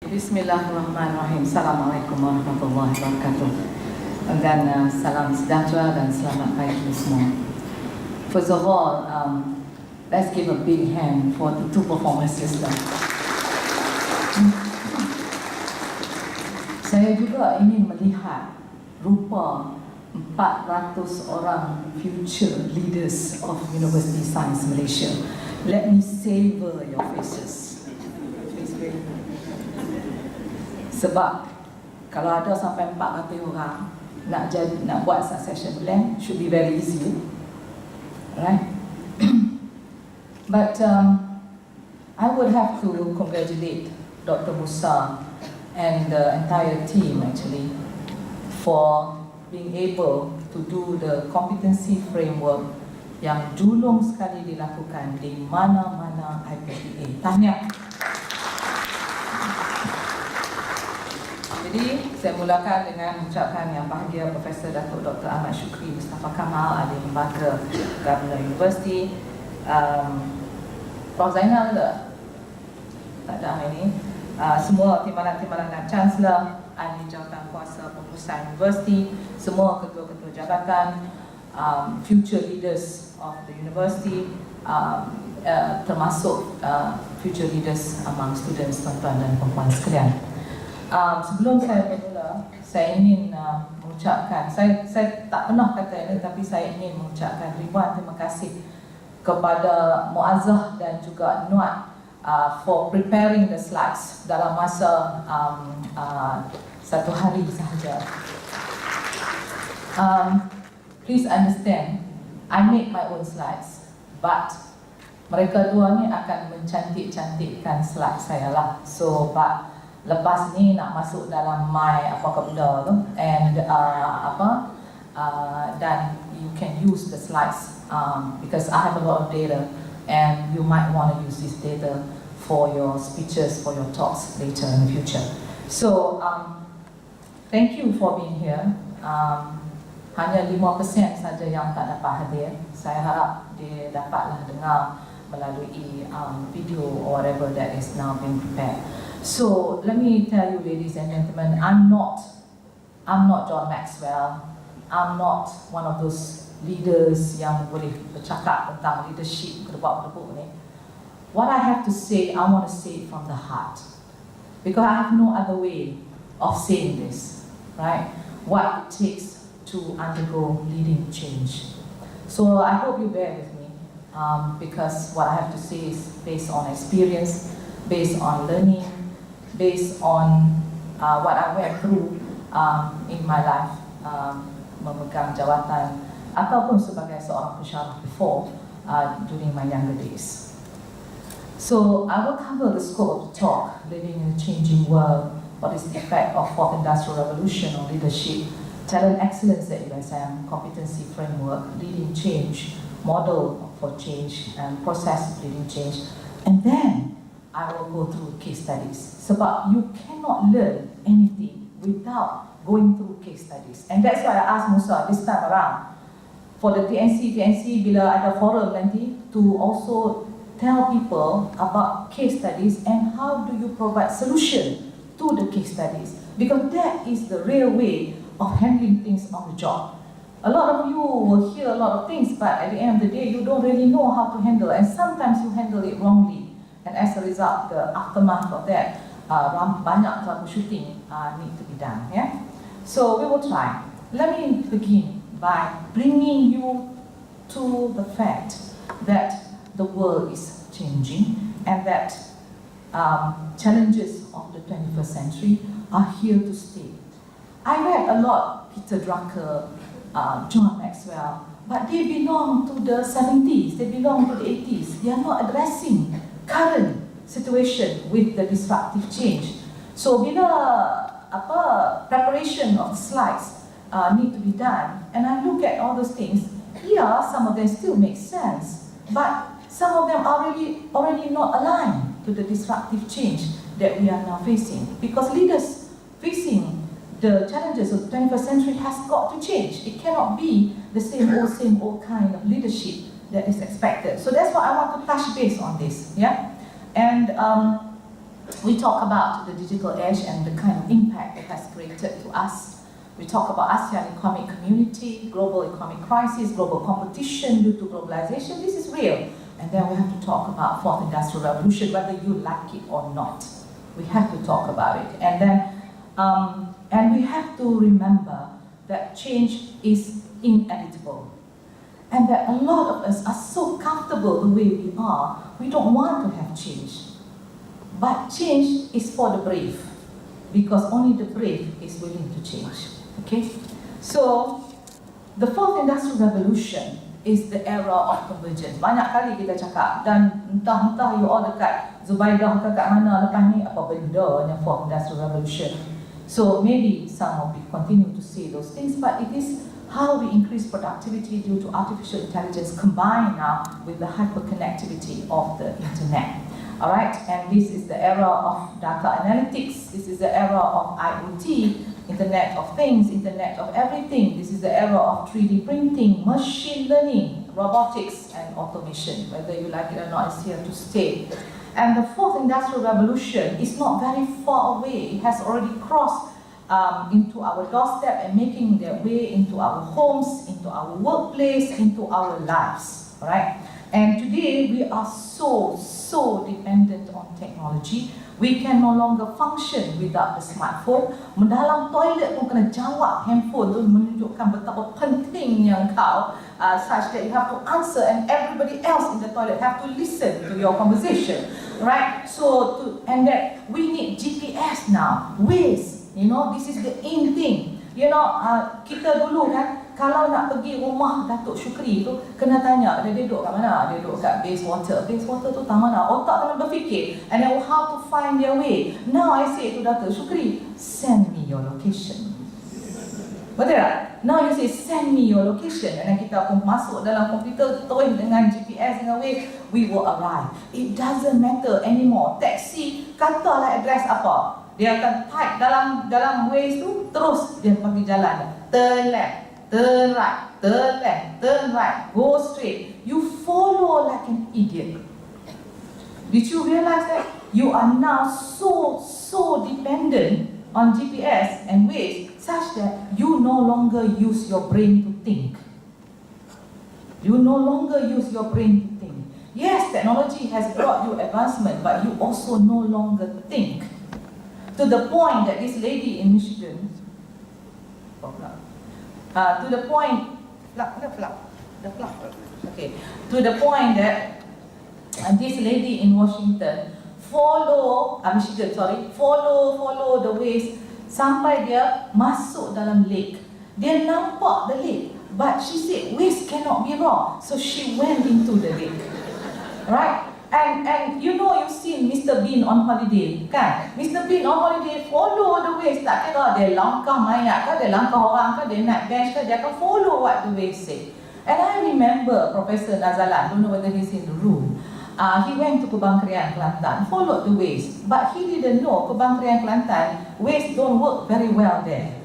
Bismillahirrahmanirrahim. Assalamualaikum warahmatullahi wabarakatuh. Dan salam sejahtera dan selamat pagi semua. First of all, let's give a big hand for the two performances. Saya juga ingin melihat rupa 400 orang future leaders of University Science Malaysia. Let me savor your faces. Sebab kalau ada sampai 400 orang nak buat succession plan, should be very easy, right? But I would have to congratulate Dr. Musa and the entire team actually for being able to do the competency framework yang julung sekali dilakukan di mana-mana IPTA. Tahniah. Jadi, saya mulakan dengan mengucapkan yang bahagia Profesor Datuk Dr. Ahmad Syukri Mustafa Kamal, Ahli Lembaga Governor University, Prof Zainal tak ada hari ini, semua timbalan-timbalan dan Chancellor, Ahli Jawatan Kuasa Pengurusan Universiti, semua ketua-ketua jabatan, future leaders of the university, termasuk future leaders among students, tuan-tuan dan perempuan sekalian. Sebelum saya bermula, saya ingin mengucapkan, saya tak pernah kata ini, tapi saya ingin mengucapkan ribuan terima kasih kepada Muazzah dan juga Nuat for preparing the slides dalam masa 1 hari sahaja. Please understand, I make my own slides, but mereka dua ni akan mencantik-cantikkan slide saya lah. So, but lepas ni nak masuk dalam my apa benda tu, and dan you can use the slides because I have a lot of data and you might want to use this data for your speeches, for your talks later in the future. So thank you for being here. Hanya 5% saja yang tak dapat hadir. Saya harap dia dapatlah dengar melalui video or whatever that is now being prepared. So let me tell you, ladies and gentlemen, I'm not John Maxwell. I'm not one of those leaders yang boleh bercakap tentang leadership kedebak-kedebuk ni. What I have to say, I want to say it from the heart, because I have no other way of saying this, right? What it takes to undergo leading change. So I hope you bear with me, because what I have to say is based on experience, based on learning, based on what I went through in my life, memegang jawatan ataupun sebagai seorang pensyarah before during my younger days. So I will cover the scope of the talk: living in a changing world, what is the effect of fourth industrial revolution on leadership, talent excellence at USM, competency framework, leading change, model for change, and process of leading change, and then I will go through case studies. Sebab you cannot learn anything without going through case studies. And that's why I asked Musa this time around for the TNC bila ada forum nanti, to also tell people about case studies and how do you provide solution to the case studies. Because that is the real way of handling things on the job. A lot of you will hear a lot of things, but at the end of the day, you don't really know how to handle, and sometimes you handle it wrongly. And as a result, the aftermath of that, banyak troubleshooting need to be done. Yeah? So we will try. Let me begin by bringing you to the fact that the world is changing and that challenges of the 21st century are here to stay. I read a lot Peter Drucker, John Maxwell, but they belong to the 70s, they belong to the 80s. They are not addressing current situation with the disruptive change. So bila preparation of the slides need to be done, and I look at all those things, yeah, some of them still make sense, but some of them are already not aligned to the disruptive change that we are now facing. Because leaders facing the challenges of the 21st century has got to change. It cannot be the same old kind of leadership that is expected. So that's why I want to touch base on this, yeah? And We talk about the digital age and the kind of impact it has created to us. We talk about ASEAN economic community, global economic crisis, global competition due to globalization. This is real. And then we have to talk about fourth industrial revolution, whether you like it or not. We have to talk about it. And then, and we have to remember that change is inevitable. And that a lot of us are so comfortable the way we are, we don't want to have change. But change is for the brave, because only the brave is willing to change. Okay? So, the fourth industrial revolution is the era of convergence. Banyak kali kita cakap, dan entah-entah you all dekat Zubaidah ke kat mana lepas ni, apa benda yang fourth industrial revolution. So maybe some of you continue to say those things, but it is how we increase productivity due to artificial intelligence combined now with the hyperconnectivity of the internet. Alright, and this is the era of data analytics, this is the era of IoT, Internet of Things, Internet of Everything. This is the era of 3D printing, machine learning, robotics, and automation. Whether you like it or not, it's here to stay. And the fourth industrial revolution is not very far away. It has already crossed into our doorstep and making their way into our homes, into our workplace, into our lives. Right? And today we are so dependent on technology. We can no longer function without the smartphone. Dalam toilet pun kena jawab handphone tu menunjukkan betapa pentingnya kau, such that you have to answer and everybody else in the toilet have to listen to your conversation, right? So, and that we need GPS now, Waze, you know, this is the in thing. You know, kita dulu kan, kalau nak pergi rumah Datuk Syukri tu, kena tanya, dia duduk kat mana? Dia duduk kat Bayswater. Bayswater tu tak mana? Otak kena berfikir. And then how to find their way. Now I say to Datuk Syukri, send me your location. Betul tak? Now you say, send me your location. And then kita pun masuk dalam komputer terus dengan GPS, dengan way, we will arrive. It doesn't matter anymore. Taxi, katalah address apa. Dia akan type dalam Waze tu, terus dia pergi jalan. Turn left, turn right, turn left, turn right, go straight. You follow like an idiot. Did you realize that you are now so dependent on GPS and Waze such that you no longer use your brain to think. You no longer use your brain to think. Yes, technology has brought you advancement, but you also no longer think. To the point that this lady in Michigan, to the point that this lady in Washington follow the Waze sampai dia masuk dalam lake. Dia nampak the lake, but she said Waze cannot be wrong, so she went into the lake, right? And you know, you've seen Mr. Bean on holiday, kan? Mr. Bean on holiday follow the Waze, tak kira dia langkah mayat ke, dia langkah orang ke, dia naik bench ke, dia akan follow what the Waze say. And I remember Professor Nazalan, don't know whether he's in the room, he went to Kepimpinan, Kelantan, followed the Waze, but he didn't know Kepimpinan, Kelantan, Waze don't work very well there.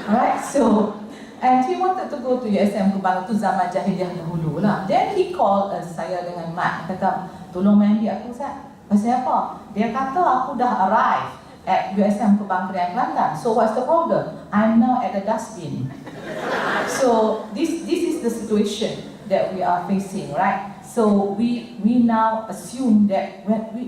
Alright, so, and he wanted to go to USM Kepimpinan, tu zaman jahiliah dahulu lah. Then he called saya dengan Mat, kata, tolong mandi aku Ustaz. Pasal apa? Dia kata aku dah arrive at USM Kepimpinan, Kelantan. So what's the problem? I'm now at the dustbin. So this is the situation that we are facing, right? So we now assume that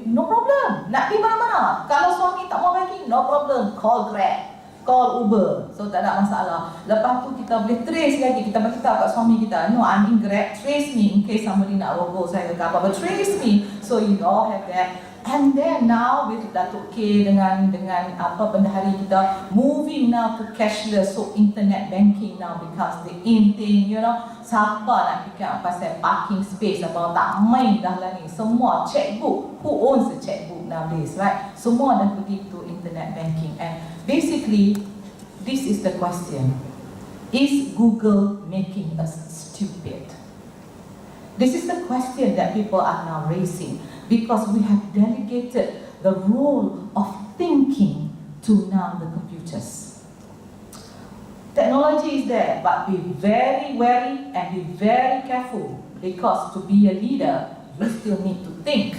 no problem. Nak pergi mana-mana. Kalau suami tak mau pergi, no problem. Call Grab, call Uber. So tak ada masalah. Lepas tu kita boleh trace lagi. Kita beritahu kat suami kita, no, I'm in Grab, trace me in case somebody nak robo saya ke apa. But trace me. So you all have that. And then now with Datuk K dengan apa bendahari kita moving now to cashless, so internet banking now becomes the in thing, you know. Siapa nak fikir pasal parking space apa, tak main dah lah ni. Semua checkbook, who owns the checkbook nowadays, right? Semua dah pergi to internet banking. And basically this is the question: is Google making us stupid? This is the question that people are now raising, because we have delegated the role of thinking to now the computers. Technology is there, but be very wary and be very careful, because to be a leader, you still need to think.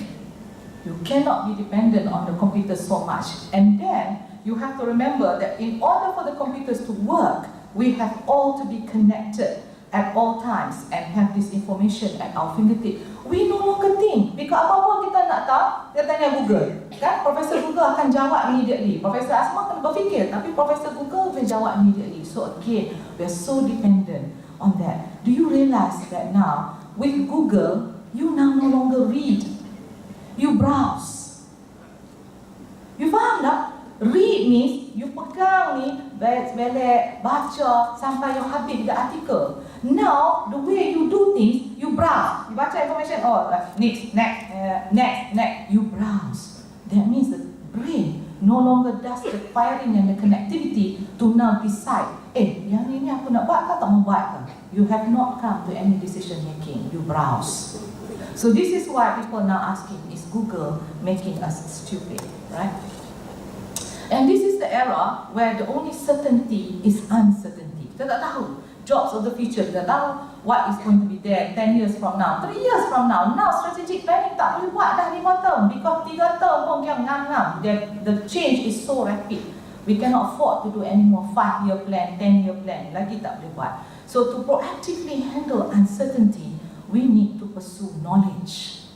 You cannot be dependent on the computer so much. And then you have to remember that in order for the computers to work, we have all to be connected at all times and have this information at our fingertip. We no longer think, because apa-apa kita nak tahu, kita tanya Google. Kan? Profesor Google akan jawab immediately. Profesor Asma akan berfikir, tapi Profesor Google will jawab immediately. So again, we are so dependent on that. Do you realize that now, with Google, you now no longer read. You browse. You faham tak? Read means, you pegang ni, belek, baca, sampai you habis the artikel. Now, the way you do things, you browse. You baca information, oh, next, you browse. That means the brain no longer does the firing and the connectivity to now decide, yang ni aku nak buat ke tak mau buat ke? You have not come to any decision making, you browse. So this is why people now asking, is Google making us stupid, right? And this is the era where the only certainty is uncertainty. Kita tak tahu jobs of the future, kita tahu what is going to be there 10 years from now, 3 years from now. Now strategic planning tak boleh buat dah 5 tahun, because 3 tahun pun yang ngam-ngam. The change is so rapid. We cannot afford to do any more 5-year plan, 10-year plan. Lagi tak boleh buat. So to proactively handle uncertainty, we need to pursue knowledge.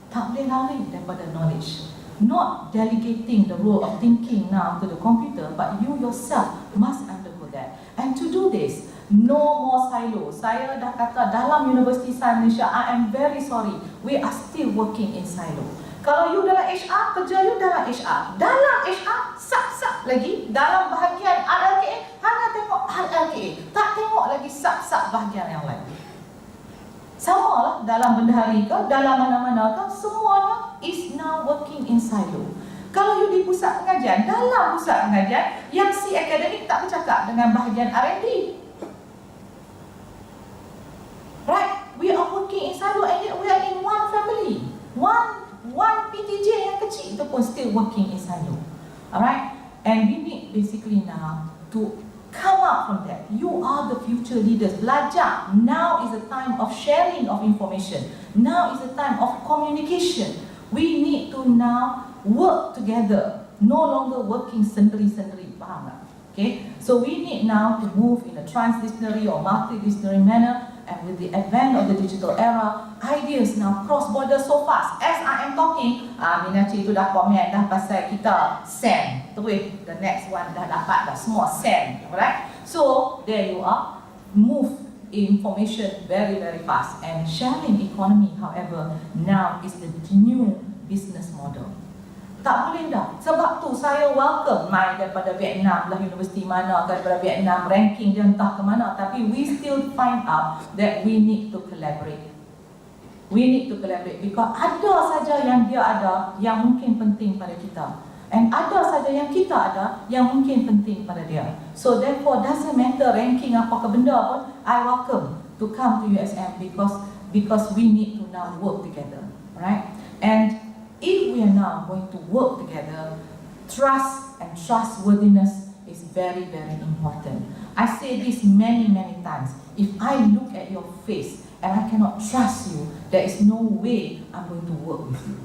Tak boleh lari daripada knowledge. Not delegating the role of thinking now to the computer, but you yourself must undergo that. And to do this, no more silo. Saya dah kata dalam Universiti Sains Malaysia, I am very sorry, we are still working in silo. Kalau you dalam HR, kerja you dalam HR. Dalam HR, sub-sub lagi. Dalam bahagian RLKA, hanya tengok RLKA. Tak tengok lagi sub-sub bahagian yang lain. Sama lah dalam bendahari ke, dalam mana-mana ke, semuanya is now working in silo. Kalau you di pusat pengajian, dalam pusat pengajian, yang si akademik tak bercakap dengan bahagian R&D. Right? We are working in silo and yet we are in one family. One PTJ yang kecil itu pun still working in silo. Alright? And we need basically now to come out from that. You are the future leaders. Belajar. Now is the time of sharing of information. Now is the time of communication. We need to now work together. No longer working sendiri-sendiri. Faham tak? Okay? So we need now to move in a transdisciplinary or multidisciplinary manner. And with the advent of the digital era, ideas now cross border so fast. As I am talking, Minaci itu dah komen dah pasal kita send. Terus, the next one dah dapat dah semua send. Alright? So, there you are. Move information very, very fast. And sharing economy, however, now is the new business model. Tak boleh dah. Sebab tu saya welcome mai daripada Vietnam lah, universiti mana daripada Vietnam, ranking dia entah ke mana, tapi we still find out that we need to collaborate. We need to collaborate because ada saja yang dia ada yang mungkin penting pada kita. And ada saja yang kita ada yang mungkin penting pada dia. So therefore doesn't matter ranking apa ke benda pun, I welcome to come to USM because we need to now work together, right? And if we are now going to work together, trust and trustworthiness is very, very important. I say this many, many times. If I look at your face and I cannot trust you, there is no way I'm going to work with you.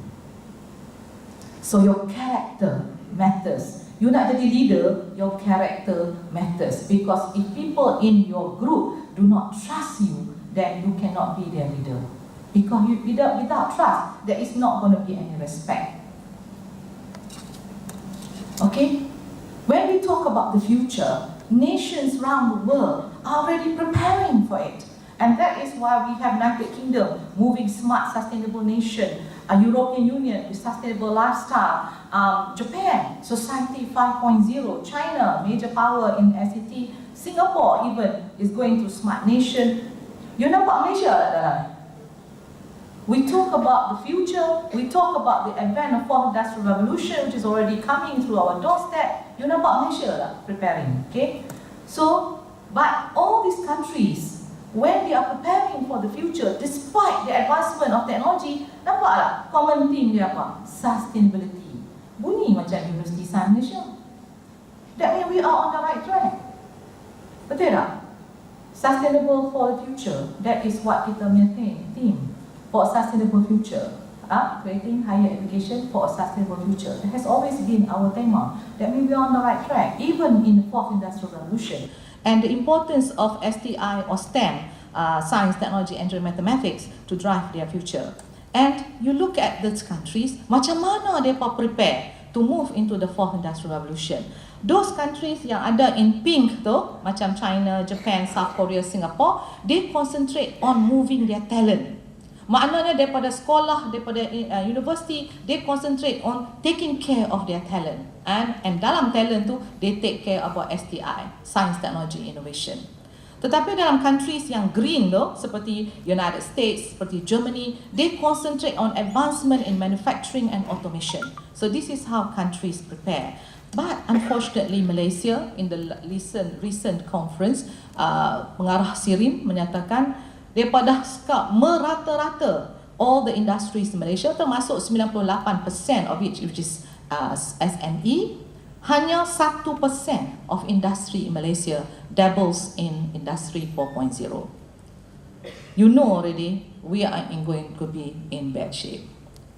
So your character matters. You nak jadi leader, your character matters. Because if people in your group do not trust you, then you cannot be their leader. Because without trust, there is not going to be any respect. Okay? When we talk about the future, nations around the world are already preparing for it. And that is why we have United Kingdom moving smart, sustainable nation, a European Union with sustainable lifestyle, Japan, Society 5.0, China, major power in ICT, Singapore even is going to smart nation. You nampak Malaysia tak dalam? We talk about the future, we talk about the advent of 4th Industrial Revolution, which is already coming through our doorstep. You nampak Malaysia lah, preparing, okay? So, but all these countries, when they are preparing for the future, despite the advancement of technology, nampak tak? Common theme dia apa? Sustainability. Bunyi macam Universiti Sains Malaysia. That means we are on the right track. Betul tak? Sustainable for the future, that is what kita punya theme. For sustainable future. creating higher education for a sustainable future. That has always been our thema. That means we are on the right track, even in the 4th Industrial Revolution. And the importance of STI or STEM, science, technology, engineering, mathematics, to drive their future. And you look at these countries, macam mana mereka prepare to move into the 4th Industrial Revolution. Those countries yang ada in pink tu, macam China, Japan, South Korea, Singapore, they concentrate on moving their talent. Maknanya daripada sekolah, daripada university, they concentrate on taking care of their talent. And dalam talent tu, they take care about STI, Science, Technology, Innovation. Tetapi dalam countries yang green tu, seperti United States, seperti Germany, they concentrate on advancement in manufacturing and automation. So this is how countries prepare. But unfortunately, Malaysia in the recent conference, pengarah SIRIM menyatakan mereka dah merata-rata all the industries in Malaysia, termasuk 98% of which is SME. Hanya 1% of industry in Malaysia dabbles in Industry 4.0. You know already, we are going to be in bad shape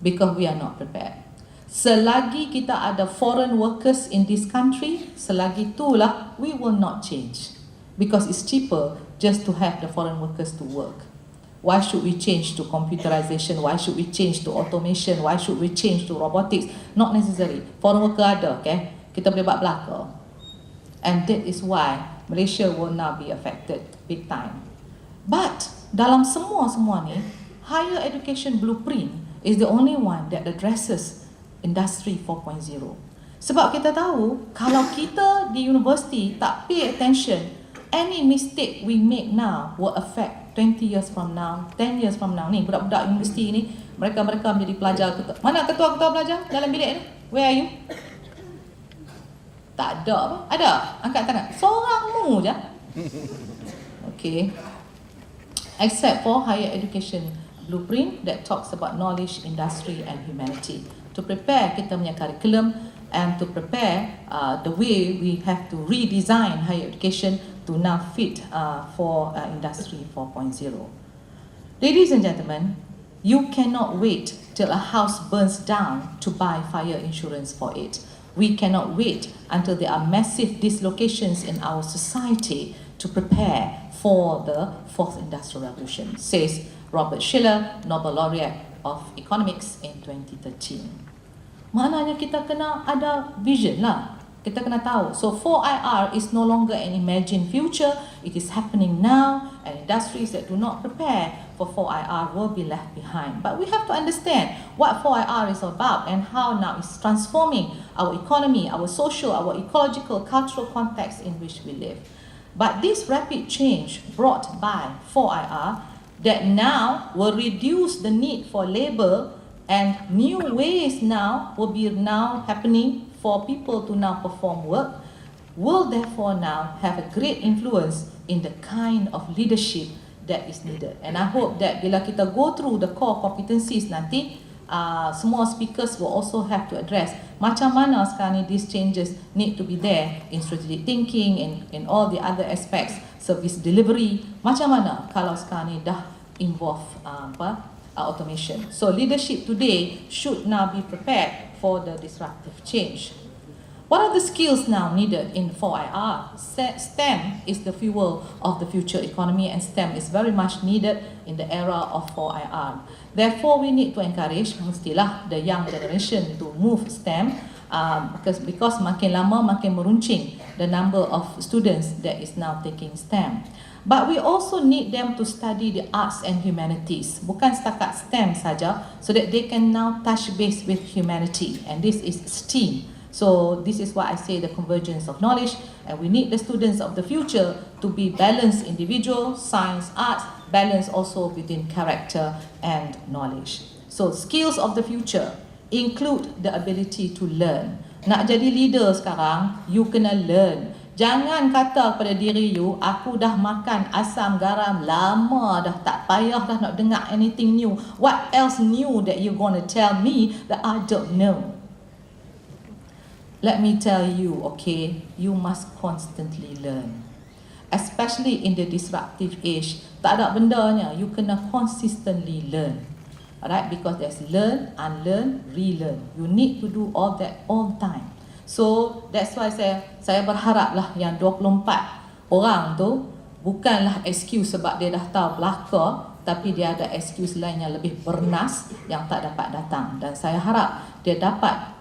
because we are not prepared. Selagi kita ada foreign workers in this country, selagi itulah we will not change. Because it's cheaper just to have the foreign workers to work. Why should we change to computerization? Why should we change to automation? Why should we change to robotics? Not necessary. Foreign worker ada, okay? Kita boleh buat belaka. And that is why Malaysia will now be affected big time. But dalam semua ni, higher education blueprint is the only one that addresses Industry 4.0. Sebab kita tahu, kalau kita di university tak pay attention, any mistake we make now will affect 20 years from now, 10 years from now. Ni budak-budak universiti ni, mereka menjadi pelajar. Mana ketua-ketua pelajar dalam bilik ni? Where are you? Tak ada apa? Ada? Angkat tangan. Seorangmu je. Okay. Except for higher education blueprint that talks about knowledge, industry and humanity. To prepare kita punya curriculum and to prepare the way we have to redesign higher education to now fit for Industry 4.0. Ladies and gentlemen, you cannot wait till a house burns down to buy fire insurance for it. We cannot wait until there are massive dislocations in our society to prepare for the 4th Industrial Revolution, says Robert Shiller, Nobel Laureate of Economics in 2013. Maknanya kita kena ada vision lah. Kita kena tahu. So 4IR is no longer an imagined future. It is happening now, and industries that do not prepare for 4IR will be left behind. But we have to understand what 4IR is about and how now it's transforming our economy, our social, our ecological, cultural context in which we live. But this rapid change brought by 4IR that now will reduce the need for labor, and new ways now will be now happening for people to now perform work, will therefore now have a great influence in the kind of leadership that is needed. And I hope that bila kita go through the core competencies nanti, semua speakers will also have to address macam mana sekarang ni these changes need to be there in strategic thinking, in all the other aspects, service delivery, macam mana kalau sekarang ni dah involve automation. So leadership today should now be prepared for the disruptive change. What are the skills now needed in 4IR? STEM is the fuel of the future economy, and STEM is very much needed in the era of 4IR. Therefore, we need to encourage mestilah the young generation to move STEM, because makin lama makin meruncing the number of students that is now taking STEM. But we also need them to study the arts and humanities, bukan setakat STEM saja, so that they can now touch base with humanity, and this is STEAM. So this is why I say the convergence of knowledge, and we need the students of the future to be balanced individual, science, arts, balance also within character and knowledge. So skills of the future include the ability to learn. Nak jadi leader sekarang, you kena learn. Jangan kata kepada diri you, aku dah makan asam garam lama dah, tak payah dah nak dengar anything new. What else new that you gonna tell me that I don't know? Let me tell you, okay, you must constantly learn. Especially in the disruptive age, tak ada bendanya, you kena consistently learn. Alright, because there's learn, unlearn, relearn. You need to do all that all the time. So that's why saya berharaplah yang 24 orang tu bukanlah excuse sebab dia dah tahu belaka, tapi dia ada excuse lain yang lebih bernas yang tak dapat datang. Dan saya harap dia dapat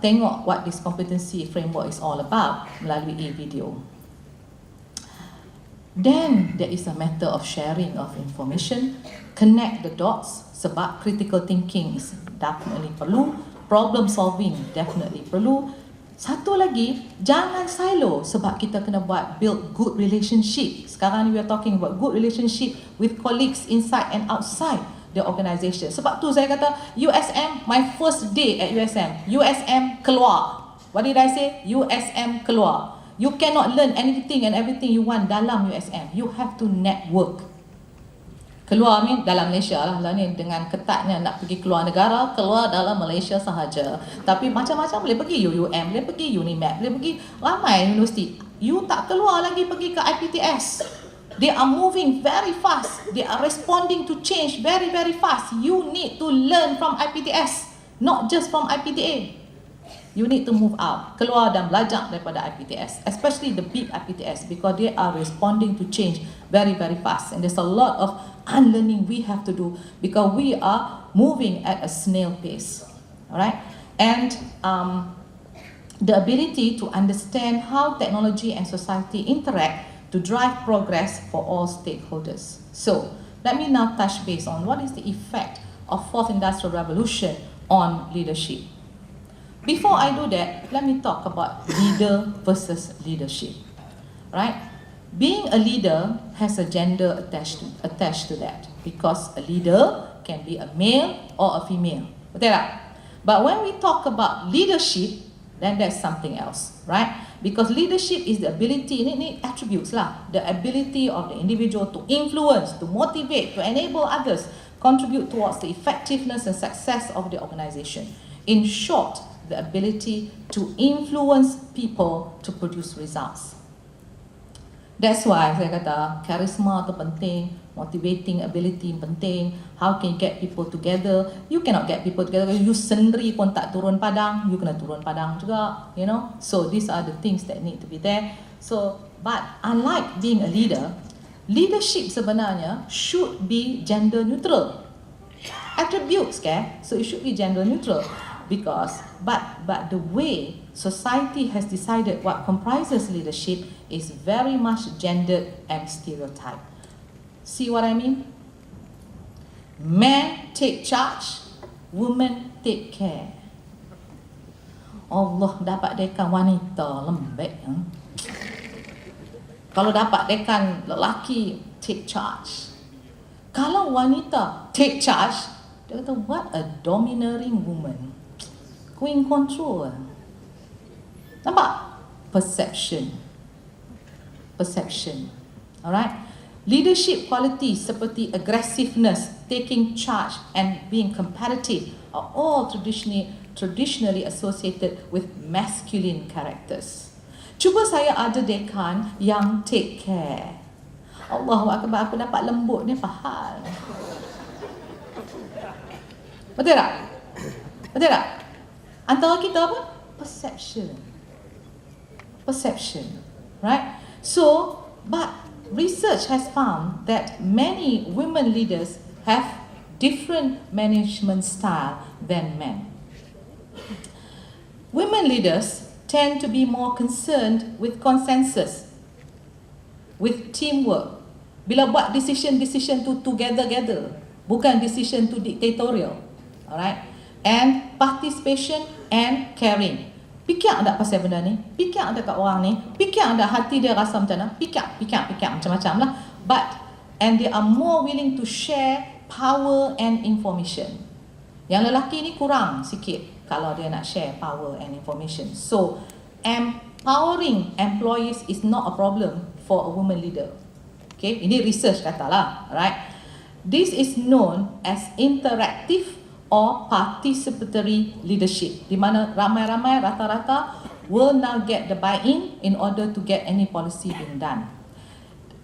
tengok what this competency framework is all about melalui video. Then there is a matter of sharing of information, connect the dots, sebab critical thinking is definitely perlu, problem solving definitely perlu. Satu lagi, jangan silo, sebab kita kena build good relationship. Sekarang ni we are talking about good relationship with colleagues inside and outside the organisation. Sebab tu saya kata USM, my first day at USM keluar. What did I say? USM keluar. You cannot learn anything and everything you want dalam USM. You have to network. Keluar ni dalam Malaysia lah ni, dengan ketatnya nak pergi keluar negara, keluar dalam Malaysia sahaja. Tapi macam-macam boleh pergi UUM, boleh pergi UNIMAP, boleh pergi ramai universiti. You tak keluar lagi pergi ke IPTS. They are moving very fast. They are responding to change very very fast. You need to learn from IPTS, not just from IPTA. You need to move out, keluar dan belajar daripada IPTS, especially the big IPTS, because they are responding to change very very fast. And there's a lot of unlearning we have to do because we are moving at a snail pace. Alright, and the ability to understand how technology and society interact to drive progress for all stakeholders. So let me now touch base on what is the effect of fourth industrial revolution on leadership. Before I do that, let me talk about leader versus leadership. Right? Being a leader has a gender attached to that, because a leader can be a male or a female. Betul tak? But when we talk about leadership, then there's something else, right? Because leadership is the ability, ini attributes lah, the ability of the individual to influence, to motivate, to enable others, contribute towards the effectiveness and success of the organisation. In short, the ability to influence people to produce results. That's why saya kata charisma tu penting, motivating ability penting. How can you get people together? You cannot get people together. You sendiri pun tak turun padang, you kena turun padang juga, you know. So these are the things that need to be there. So, but unlike being a leader, leadership sebenarnya should be gender neutral. Attributes, okay? So it should be gender neutral. Because, but the way society has decided what comprises leadership is very much gendered and stereotyped. See what I mean? Men take charge, women take care. Allah dapat dekan wanita lembek. Kalau dapat dekan lelaki, take charge. Kalau wanita take charge, dia kata, what a domineering woman. Queen control. Nampak? Perception. Alright? Leadership qualities seperti aggressiveness, taking charge and being competitive are all traditionally associated with masculine characters. Cuba saya ada dekan yang take care. Allahu Akbar, aku dapat lembut ni faham. Betul tak? Betul tak? Antara kita apa? Perception, right? So, but research has found that many women leaders have different management style than men. Women leaders tend to be more concerned with consensus, with teamwork. Bila buat decision tu together, bukan decision tu dictatorial, alright? And participation and caring. Fikir tak pasal benda ni? Fikir tak kat orang ni? Fikir tak hati dia rasa macam mana? Fikir macam-macam lah. And they are more willing to share power and information. Yang lelaki ni kurang sikit kalau dia nak share power and information. So, empowering employees is not a problem for a woman leader. Okay, ini research katalah, right? This is known as interactive or participatory leadership, di mana ramai-ramai rata-rata will now get the buy-in in order to get any policy being done.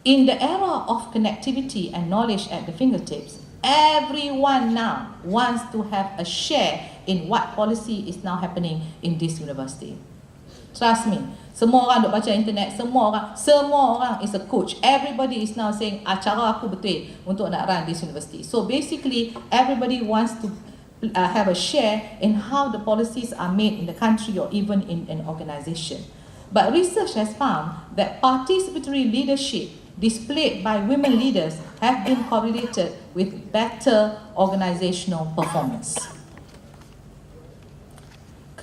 In the era of connectivity and knowledge at the fingertips, Everyone now wants to have a share in what policy is now happening in this university. Trust me. Semua orang duk baca internet, semua orang is a coach. Everybody is now saying, cara aku betul untuk nak run this university. So basically, everybody wants to have a share in how the policies are made in the country or even in an organization. But research has found that participatory leadership displayed by women leaders have been correlated with better organizational performance.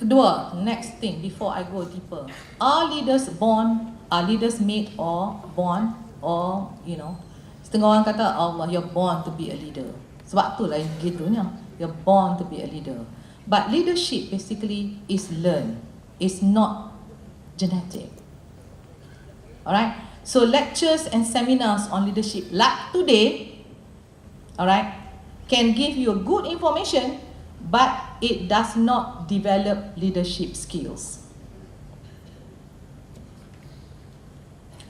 Kedua, next thing before I go deeper. Are leaders born, are leaders made or born, or setengah orang kata Allah, you're born to be a leader. Sebab tu lah gitunya, you're born to be a leader. But leadership basically is learned. It's not genetic. Alright? So lectures and seminars on leadership like today, alright, can give you good information, but it does not develop leadership skills.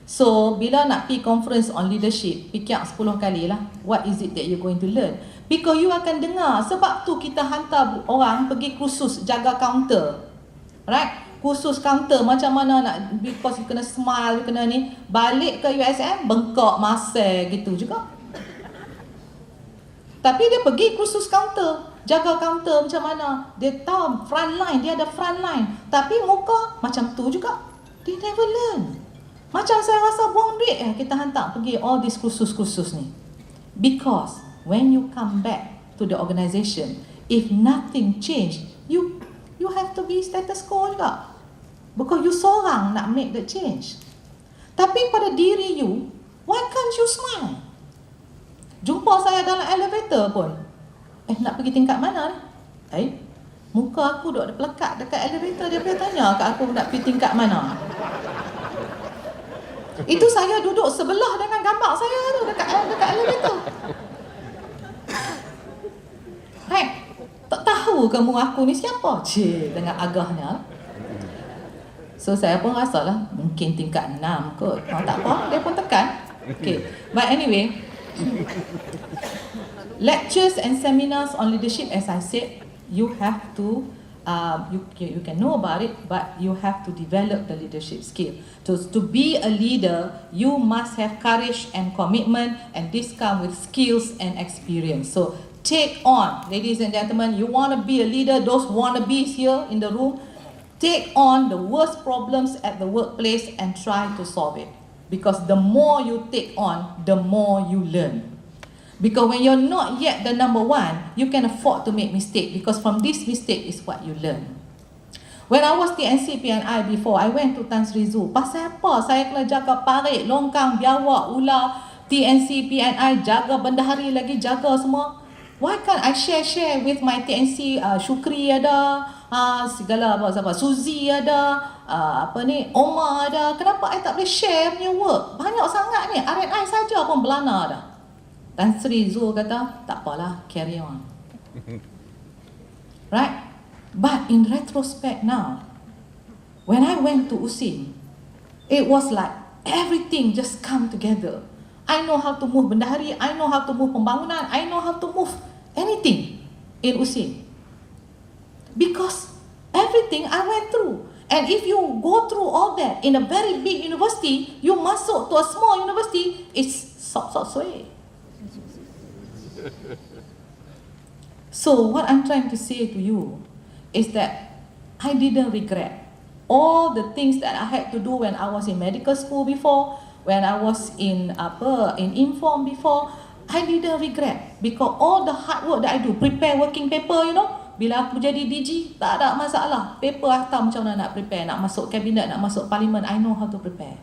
So, bila nak pergi conference on leadership, fikir 10 kali lah, what is it that you're going to learn? Because you akan dengar, sebab tu kita hantar orang pergi kursus jaga kaunter. Right? Kursus kaunter macam mana nak, because you kena smile, you kena ni. Balik ke USM, bengkak masa gitu juga. Tapi dia pergi kursus kaunter, jaga kaunter macam mana. Dia tahu front line, dia ada front line. Tapi muka macam tu juga. They never learn. Macam saya rasa buang duit kita hantar pergi all these kursus-kursus ni. Because when you come back to the organisation, if nothing change, you have to be status quo juga. Because you seorang nak make the change. Tapi pada diri you, why can't you smile? Jumpa saya dalam elevator pun. Nak pergi tingkat mana ni? Muka aku duduk pelekat dekat elevator. Dia boleh tanya kat aku nak pergi tingkat mana. Itu saya duduk sebelah dengan gambar saya tu dekat elevator. Hai, tak tahu kamu aku ni siapa? Cik, dengan agahnya. So saya pun rasalah mungkin tingkat 6 kot. Tak apa, dia pun tekan. Okay. But anyway, lectures and seminars on leadership, as I said, you have to you can know about it, but you have to develop the leadership skill. So to be a leader, you must have courage and commitment, and this comes with skills and experience. So take on, ladies and gentlemen, you want to be a leader, those wannabes here in the room, take on the worst problems at the workplace and try to solve it. Because the more you take on, the more you learn. Because when you're not yet the number one, you can afford to make mistake, because from this mistake is what you learn. When I was TNC PNI before, I went to Tan Sri Zoo. Pasal apa? Saya kena jaga parit, longkang, biawak, ular, TNC PNI, jaga bendahari lagi, jaga semua. Why can't I share with my TNC, Syukri ada, segala apa, Suzy ada, Omar ada. Kenapa I tak boleh share punya work? Banyak sangat ni, RNI saja pun belana dah. Tan Sri Zoo kata, tak apalah, carry on. Right? But in retrospect now, when I went to USIM, it was like everything just come together. I know how to move bendahari, I know how to move pembangunan, I know how to move anything in USIM. Because everything I went through. And if you go through all that in a very big university, you masuk to a small university, it's sop-sop-sway. So what I'm trying to say to you is that I didn't regret all the things that I had to do when I was in medical school before, when I was in Inform before. I didn't regret, because all the hard work that I do, prepare working paper, bila aku jadi DG, tak ada masalah. Paper I tahu macam mana nak prepare, nak masuk kabinet, nak masuk parlimen, I know how to prepare.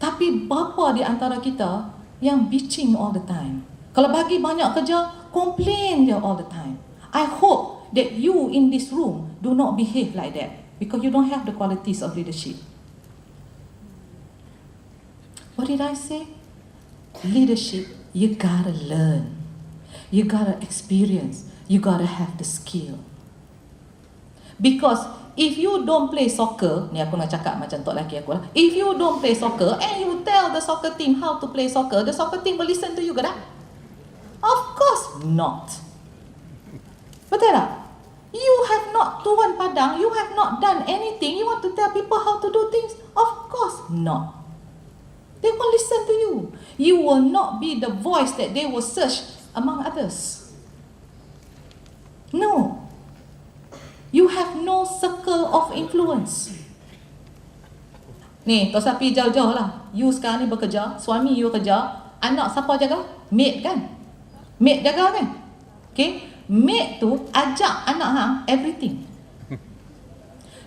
Tapi berapa di antara kita yang bitching all the time? Kalau bagi banyak kerja, complain dia all the time. I hope that you in this room do not behave like that, because you don't have the qualities of leadership. What did I say? Leadership, you gotta learn. You gotta experience. You gotta have the skill. Because if you don't play soccer, ni aku nak cakap macam tok lelaki aku lah. If you don't play soccer and you tell the soccer team how to play soccer, the soccer team will listen to you ke tak? Of course not. Betul tak? You have not turun padang, you have not done anything, you want to tell people how to do things? Of course not. They won't listen to you. You will not be the voice that they will search among others. No. You have no circle of influence. Ni, tak usah pergi jauh-jauh lah. You sekarang ni bekerja, suami you kerja, anak siapa jaga? Maid kan? Maid jaga kan? Okay? Maid tu ajak anak hang everything.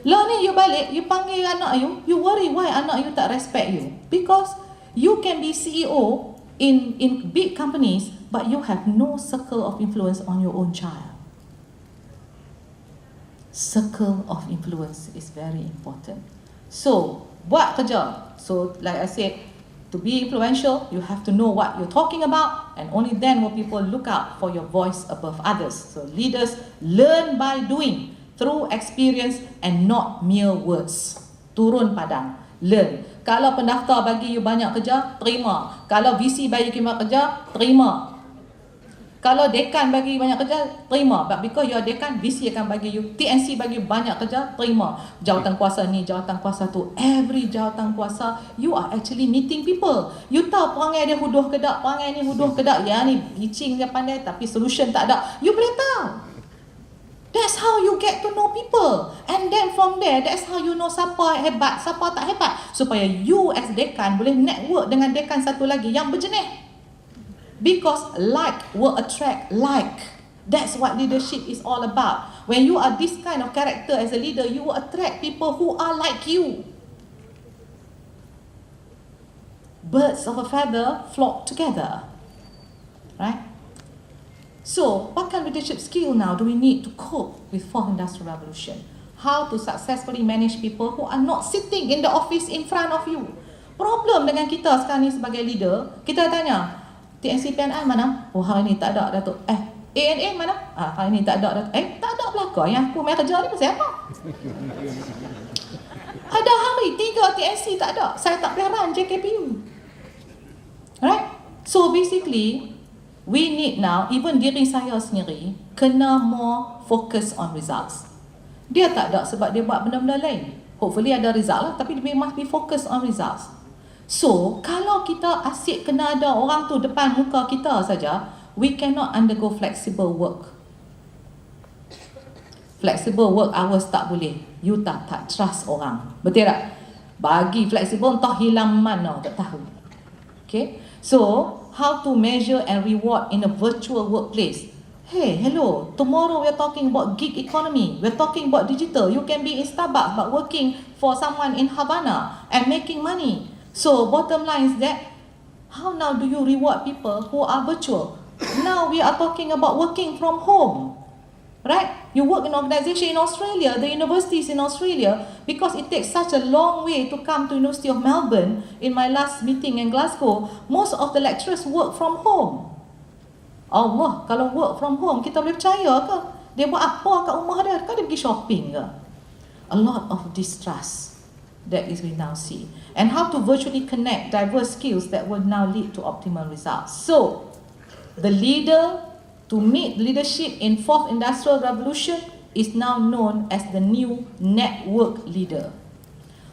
Lah ni you balik, you panggil anak you worry why anak you tak respect you. Because you can be CEO in big companies, but you have no circle of influence on your own child. Circle of influence is very important. So, buat kerja. So, like I said, to be influential, you have to know what you're talking about, and only then will people look out for your voice above others. So, leaders learn by doing, through experience and not mere words. Turun padang, learn. Kalau pendaftar bagi you banyak kerja, terima. Kalau VC bagi you banyak kerja, terima. Kalau dekan bagi banyak kerja, terima. But because you are dekan, VC akan bagi you, TNC bagi you banyak kerja, terima. Jawatan kuasa ni, jawatan kuasa tu. Every jawatan kuasa, you are actually meeting people. You tahu perangai dia huduh ke tak, perangai ni huduh ke tak. Ya ni pitching dia pandai tapi solution tak ada. You boleh tahu. That's how you get to know people. And then from there, that's how you know siapa hebat, siapa tak hebat. Supaya you as dekan boleh network dengan dekan satu lagi yang berjenis. Because like will attract like. That's what leadership is all about. When you are this kind of character as a leader, you will attract people who are like you. Birds of a feather flock together. Right? So, what kind of leadership skill now do we need to cope with 4th Industrial Revolution? How to successfully manage people who are not sitting in the office in front of you. Problem dengan kita sekarang ni sebagai leader, kita tanya, TNC PNI mana? Oh, hari ni tak ada, Datuk. ANA mana? Hari ni tak ada, Datuk. Tak ada belakang. Yang aku main kerja ni pasal apa? Ada hari 3 TNC tak ada. Saya tak boleh run JKPU. Right? So basically, we need now, even diri saya sendiri, kena more focus on results. Dia tak ada sebab dia buat benda-benda lain. Hopefully ada result lah, tapi we must be focused on results. So, kalau kita asyik kena ada orang tu depan muka kita saja, we cannot undergo flexible work. Flexible work hours tak boleh. You tak trust orang. Betul tak? Bagi flexible entah hilang mana, tak tahu. Okay? So, how to measure and reward in a virtual workplace? Hey, hello, tomorrow we're talking about gig economy. We're talking about digital. You can be in Starbucks but working for someone in Havana and making money. So, bottom line is that, how now do you reward people who are virtual? Now we are talking about working from home. Right? You work in an organization in Australia, the universities in Australia, because it takes such a long way to come to University of Melbourne. In my last meeting in Glasgow, most of the lecturers work from home. Allah, kalau work from home, kita boleh percaya ke? Dia buat apa kat rumah dia? Kan dia pergi shopping ke? A lot of distrust that is we now see. And how to virtually connect diverse skills that will now lead to optimal results. So, the leader to meet leadership in 4th Industrial Revolution is now known as the new network leader.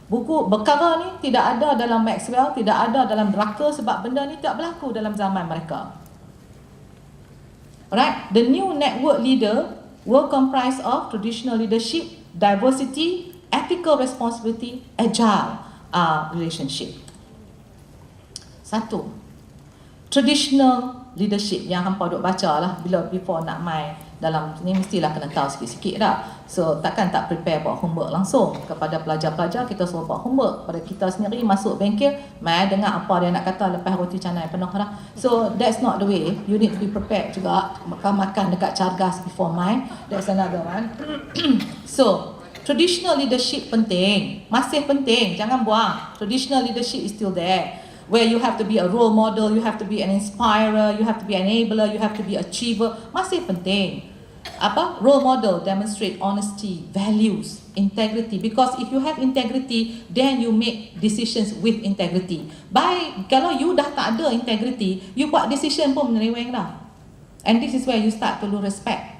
Buku perkara ni tidak ada dalam Maxwell, tidak ada dalam Drucker sebab benda ni tak berlaku dalam zaman mereka. Alright, the new network leader will comprise of traditional leadership, diversity, ethical responsibility, agile relationship. Satu, traditional leadership yang hampa duk baca lah bila before nak mai dalam ni mestilah kena tahu sikit-sikit dah. So takkan tak prepare buat homework langsung kepada pelajar-pelajar, kita suruh buat homework. Pada kita sendiri masuk bengkel, mai dengar apa dia nak kata lepas roti canai penuh dah. So that's not the way. You need to be prepared juga. Makan dekat Cargas before mai. That's another one. So traditional leadership penting, masih penting, jangan buang. Traditional leadership is still there. Where you have to be a role model, you have to be an inspirer, you have to be an enabler, you have to be an achiever, masih penting. Apa? Role model demonstrate honesty, values, integrity. Because if you have integrity, then you make decisions with integrity. Kalau you dah tak ada integrity, you buat decision pun menyeleweng dah. And this is where you start to lose respect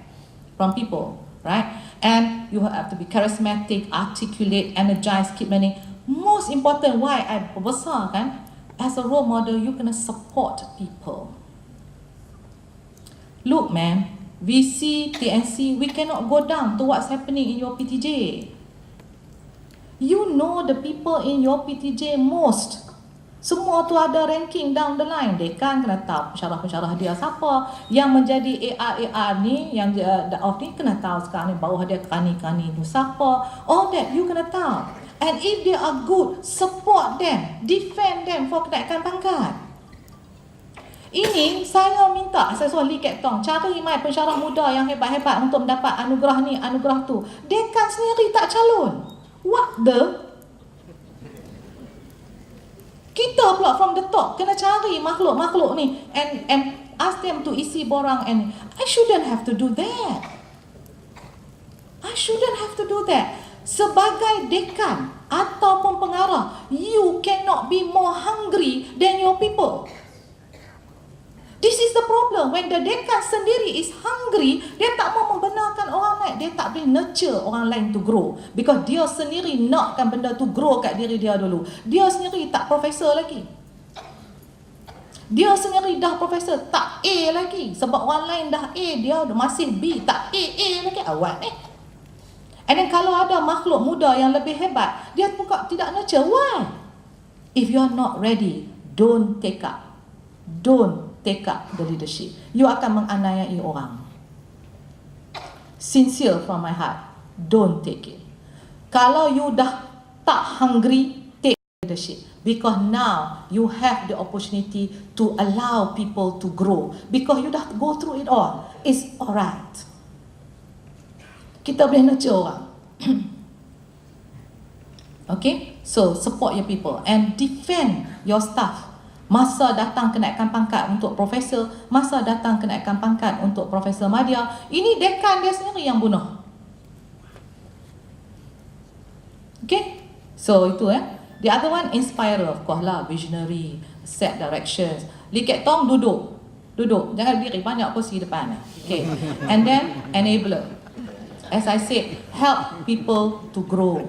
from people, right? And you have to be charismatic, articulate, energized, keep learning. Most important, why I besar kan, as a role model, you kena support people. Look man, VC, TNC, we cannot go down to what's happening in your PTJ. You know the people in your PTJ most. Semua tu ada ranking down the line. Dekan kena tahu pensyarah-pensyarah dia siapa. Yang menjadi AR ni, yang off ni kena tahu sekarang ni bawah dia kani-kani tu siapa. All that you kena tahu. And if they are good, support them, defend them for kenaikan pangkat. Ini saya minta, saya suruh Lee Ket Tong cari mai pensyarah muda yang hebat-hebat untuk mendapat anugerah ni, anugerah tu. Dekan sendiri tak calon. What the? Kita pula from the top kena cari makhluk-makhluk ni and ask them to isi borang, and I shouldn't have to do that. I shouldn't have to do that. Sebagai dekan ataupun pengarah, you cannot be more hungry than your people. This is the problem. When the dekan sendiri is hungry, dia tak mau membenarkan orang lain. Dia tak boleh nurture orang lain to grow. Because dia sendiri nakkan benda tu grow kat diri dia dulu. Dia sendiri tak profesor lagi. Dia sendiri dah profesor, tak A lagi. Sebab orang lain dah A, dia masih B, tak A lagi. Awak ni. And then kalau ada makhluk muda yang lebih hebat, dia buka tidak nurture. Why? If you are not ready, don't take up. Don't take up the leadership. You akan menganiayai orang. Sincere from my heart, don't take it. Kalau you dah tak hungry, take leadership. Because now you have the opportunity to allow people to grow. Because you dah go through it all. It's alright. Kita boleh nurture orang. Okay, so support your people and defend your staff. Masa datang kenaikan pangkat untuk profesor, masa datang kenaikan pangkat untuk Profesor Madya, ini dekan dia sendiri yang bunuh. Okay, so itu The other one, inspirer, of course lah, visionary, set directions. Lee Ket Tong duduk, jangan berdiri, banyak kursi depan. Okay, and then enabler. As I said, help people to grow.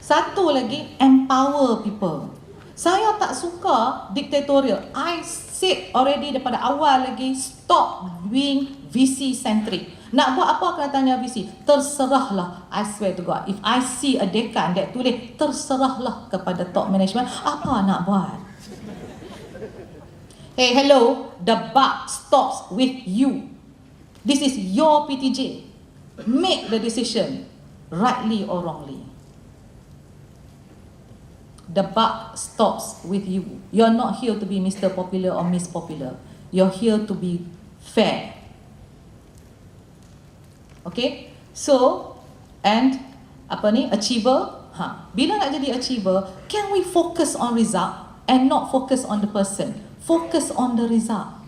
Satu lagi, empower people. Saya tak suka dictatorial. I said already daripada awal lagi, stop being VC centric. Nak buat apa kena tanya VC? Terserahlah, I swear to God. If I see a dekan that tulis, terserahlah kepada top management. Apa nak buat? Hey, hello, the buck stops with you. This is your PTJ. Make the decision, rightly or wrongly. The buck stops with you. You're not here to be Mr. Popular or Miss Popular. You're here to be fair. Okay? So, and achiever. Bila nak jadi achiever, can we focus on result and not focus on the person? Focus on the result.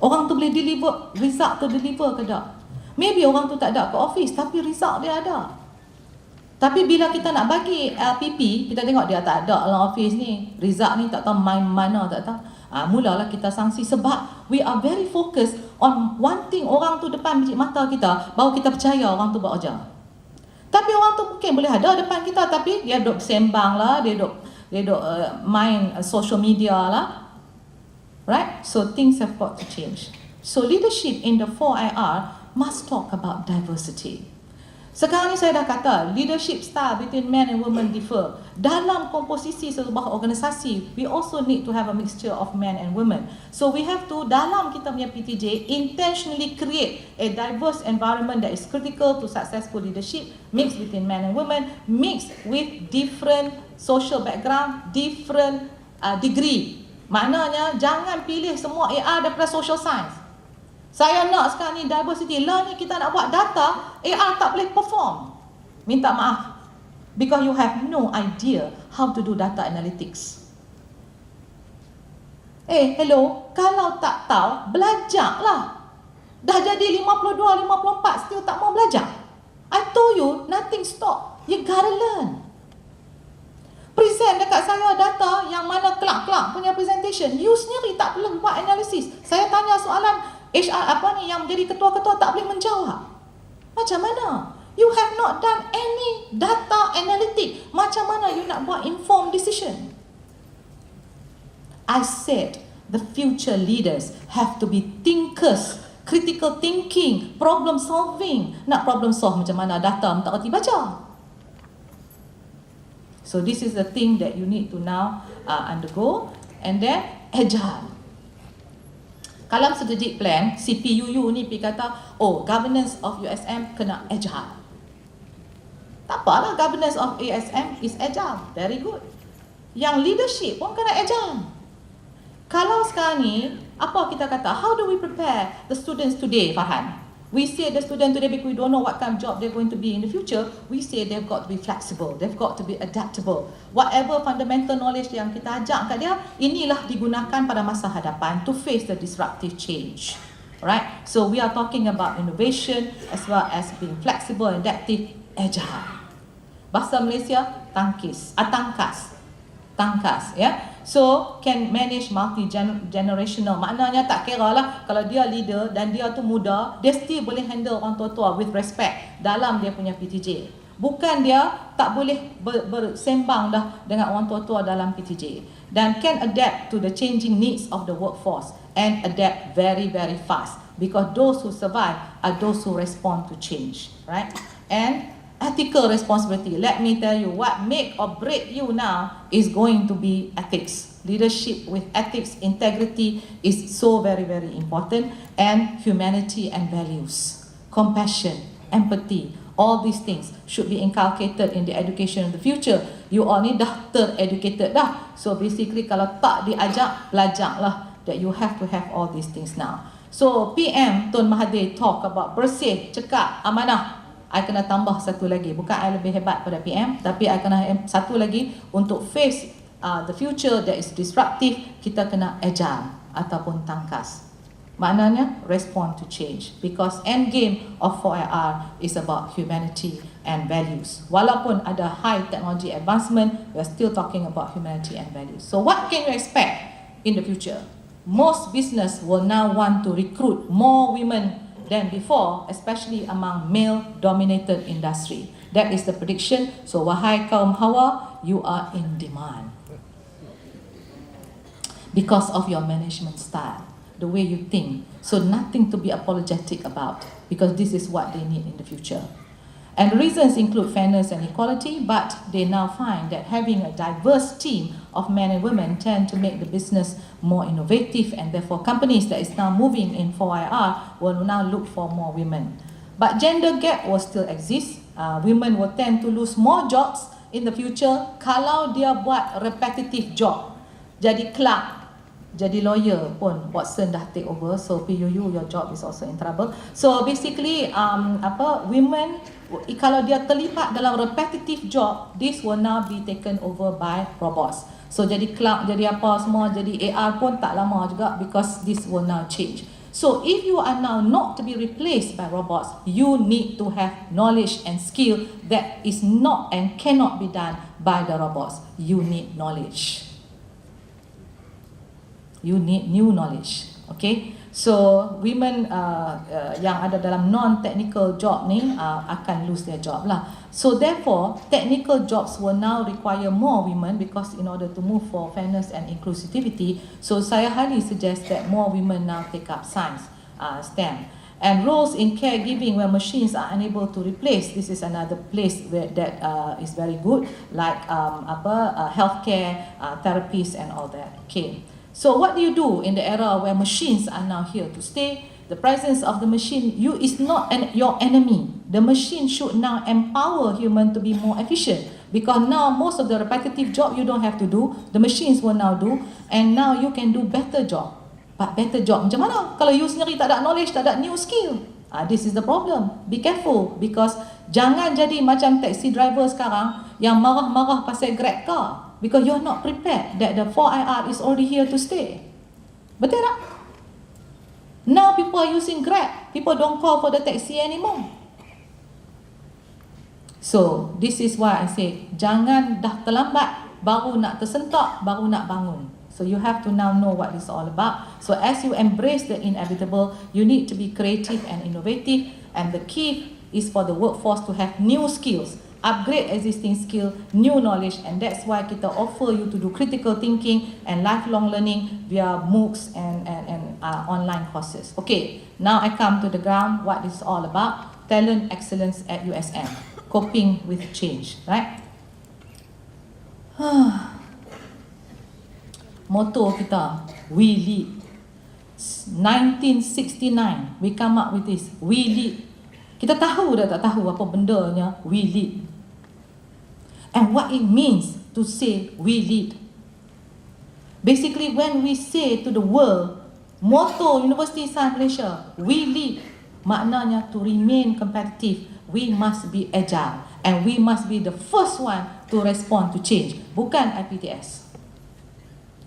Orang tu boleh deliver, result tu deliver ke tak? Maybe orang tu tak ada ke office, tapi result dia ada. Tapi bila kita nak bagi LPP, kita tengok dia tak ada dalam office ni, result ni tak tahu main mana, tak tahu. Mulalah kita sanksi sebab we are very focused on wanting orang tu depan biji mata kita, baru kita percaya orang tu buat kerja. Tapi orang tu mungkin boleh ada depan kita, tapi dia duk sembang lah, dia duk main social media lah. Right? So things have got to change. So leadership in the 4IR must talk about diversity. Sekarang ni saya dah kata, leadership style between men and women differ. Dalam komposisi sebuah organisasi, we also need to have a mixture of men and women. So we have to, dalam kita punya PTJ, intentionally create a diverse environment that is critical to successful leadership, mixed between men and women, mixed with different social background, different degree. Maknanya, jangan pilih semua AR daripada social science. Saya nak sekarang ni diversity. Lah ni kita nak buat data, AR tak boleh perform. Minta maaf. Because you have no idea how to do data analytics. Hello, kalau tak tahu, belajarlah. Dah jadi 52, 54, still tak mau belajar. I told you, nothing stop. You gotta learn. Present dekat saya data yang mana kelak-kelak punya presentation. You sendiri tak perlu buat analisis. Saya tanya soalan, HR apa ni yang menjadi ketua-ketua tak boleh menjawab. Macam mana? You have not done any data analytic. Macam mana you nak buat informed decision? I said the future leaders have to be thinkers, critical thinking, problem solving. Nak problem solve macam mana? Data tak reti baca. So this is the thing that you need to now undergo. And then agile. Kalau strategic plan, CPUU ni pergi kata, oh, governance of USM kena agile. Tak apalah, governance of USM is agile. Very good. Yang leadership pun kena agile. Kalau sekarang ni, apa kita kata? How do we prepare the students today, Farhan? We say the student today, because we don't know what kind of job they're going to be in the future, we say they've got to be flexible, they've got to be adaptable. Whatever fundamental knowledge yang kita ajak kat dia, inilah digunakan pada masa hadapan to face the disruptive change. Right? So we are talking about innovation as well as being flexible, adaptive, agile. Bahasa Malaysia, tangkas, ya. So can manage multi-generational. Maknanya tak kira lah kalau dia leader dan dia tu muda, dia still boleh handle orang tua-tua with respect dalam dia punya PTJ. Bukan dia tak boleh bersembang dah dengan orang tua-tua dalam PTJ. Dan can adapt to the changing needs of the workforce and adapt very, very fast. Because those who survive are those who respond to change. Right? And ethical responsibility. Let me tell you, what make or break you now is going to be ethics. Leadership with ethics, integrity is so very, very important. And humanity and values. Compassion, empathy, all these things should be inculcated in the education of the future. You all ni dah ter-educated dah. So basically kalau tak diajak, belajarlah that you have to have all these things now. So PM Tun Mahathir talk about bersih, cekap, amanah. I kena tambah satu lagi. Bukan I lebih hebat pada PM, tapi I kena satu lagi untuk face the future that is disruptive. Kita kena agile ataupun tangkas. Maknanya respond to change. Because end game of 4IR is about humanity and values. Walaupun ada high technology advancement, we are still talking about humanity and values. So what can you expect in the future? Most business will now want to recruit more women than before, especially among male-dominated industry. That is the prediction. So, wahai kaum Hawa, you are in demand. Because of your management style, the way you think. So, nothing to be apologetic about, because this is what they need in the future. And reasons include fairness and equality, but they now find that having a diverse team of men and women tend to make the business more innovative, and therefore companies that is now moving in 4IR will now look for more women. But gender gap will still exist. Women will tend to lose more jobs in the future kalau dia buat repetitive job. Jadi clerk, jadi lawyer pun Watson dah take over. So PUU, your job is also in trouble. So basically women, kalau dia terlibat dalam repetitive job, this will now be taken over by robots. So jadi clerk, jadi apa semua, jadi AR pun tak lama juga, because this will now change. So if you are now not to be replaced by robots, you need to have knowledge and skill that is not and cannot be done by the robots. You need knowledge. You need new knowledge. Okay? So women yang ada dalam non-technical job ni akan lose their job lah. So therefore, technical jobs will now require more women, because in order to move for fairness and inclusivity, so saya highly suggest that more women now take up science, STEM. And roles in caregiving where machines are unable to replace, this is another place where that is very good, like healthcare, therapies and all that. Okay. So what do you do in the era where machines are now here to stay? The presence of the machine is not your enemy. The machine should now empower human to be more efficient, because now most of the repetitive job you don't have to do, the machines will now do, and now you can do better job. But better job macam mana kalau you sendiri tak ada knowledge, tak ada new skill? This is the problem. Be careful, because jangan jadi macam taxi driver sekarang yang marah-marah pasal Grab car. Because you're not prepared that the 4IR is already here to stay. Betul tak? Now people are using Grab. People don't call for the taxi anymore. So, this is why I say, jangan dah terlambat, baru nak tersentak, baru nak bangun. So you have to now know what it's all about. So as you embrace the inevitable, you need to be creative and innovative, and the key is for the workforce to have new skills, upgrade existing skill, new knowledge, and that's why kita offer you to do critical thinking and lifelong learning via MOOCs and online courses. Okay, now I come to the ground, what it's all about, talent excellence at USM, coping with change, right? Motto kita, we lead. 1969, we come up with this, we lead. Kita tahu dah tak tahu apa bendanya we lead. And what it means to say we lead. Basically, when we say to the world, motto University Science Malaysia, we lead, maknanya to remain competitive, we must be agile and we must be the first one to respond to change. Bukan IPTS.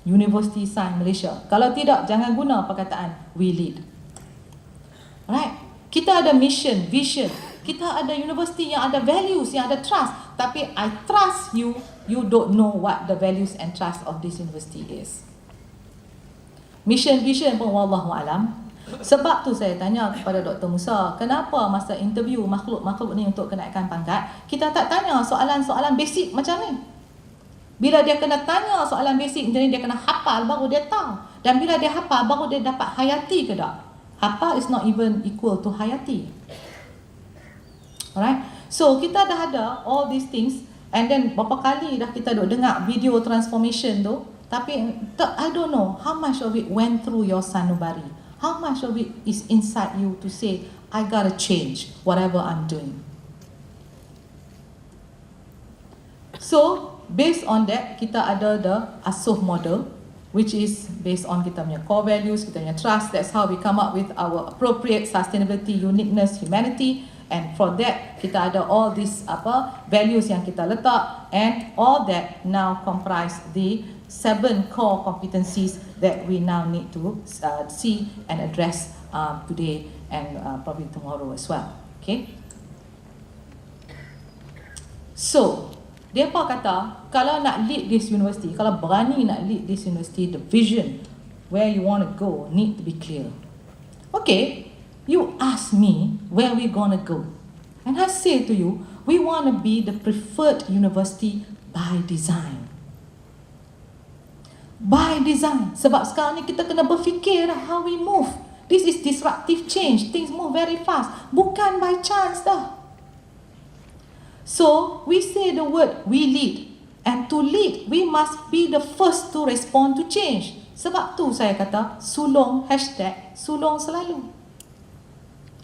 University Science Malaysia. Kalau tidak, jangan guna perkataan we lead. Right? Kita ada mission, vision. Kita ada university yang ada values, yang ada trust. Tapi I trust you, you don't know what the values and trust of this university is. Mission, vision pun wallahualam. Sebab tu saya tanya kepada Dr. Musa, kenapa masa interview makhluk-makhluk ni untuk kenaikan pangkat, kita tak tanya soalan-soalan basic macam ni. Bila dia kena tanya soalan basic macam ni, dia kena hafal baru dia tahu. Dan bila dia hafal, baru dia dapat hayati ke tak? Hafal is not even equal to hayati. Alright? So, kita dah ada all these things, and then berapa kali dah kita duk dengar video transformation tu, tapi I don't know how much of it went through your sanubari. How much of it is inside you to say, I gotta change whatever I'm doing. So, based on that, kita ada the ASUH model, which is based on kita punya core values, kita punya trust. That's how we come up with our appropriate sustainability, uniqueness, humanity. And for that, kita ada all these values yang kita letak, and all that now comprise the 7 core competencies that we now need to see and address today and probably tomorrow as well. Okay. So, dia apa kata, kalau nak lead this university, kalau berani nak lead this university, the vision, where you want to go, need to be clear. Okay, you ask me where we gonna go. And I say to you, we want to be the preferred university by design. By design. Sebab sekarang ni kita kena berfikir how we move. This is disruptive change. Things move very fast. Bukan by chance dah. So, we say the word we lead. And to lead, we must be the first to respond to change. Sebab tu saya kata, sulung, #sulung selalu.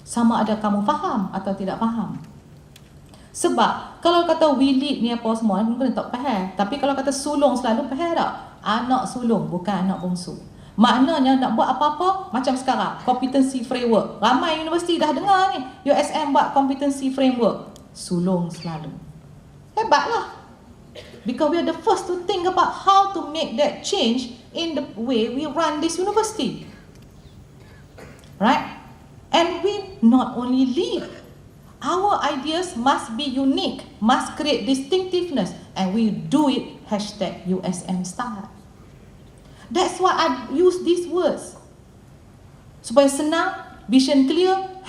Sama ada kamu faham atau tidak faham. Sebab, kalau kata we lead ni apa semua, mungkin tak faham. Tapi kalau kata sulung selalu, faham tak? Anak sulung, bukan anak bongsu. Maknanya nak buat apa-apa, macam sekarang, competency framework. Ramai universiti dah dengar ni, USM buat competency framework. Sulung selalu. Hebatlah. Because we are the first to think about how to make that change in the way we run this university. Right? And we not only lead. Our ideas must be unique, must create distinctiveness, and we do it #USM style. That's why I use these words. Supaya senang, vision clear,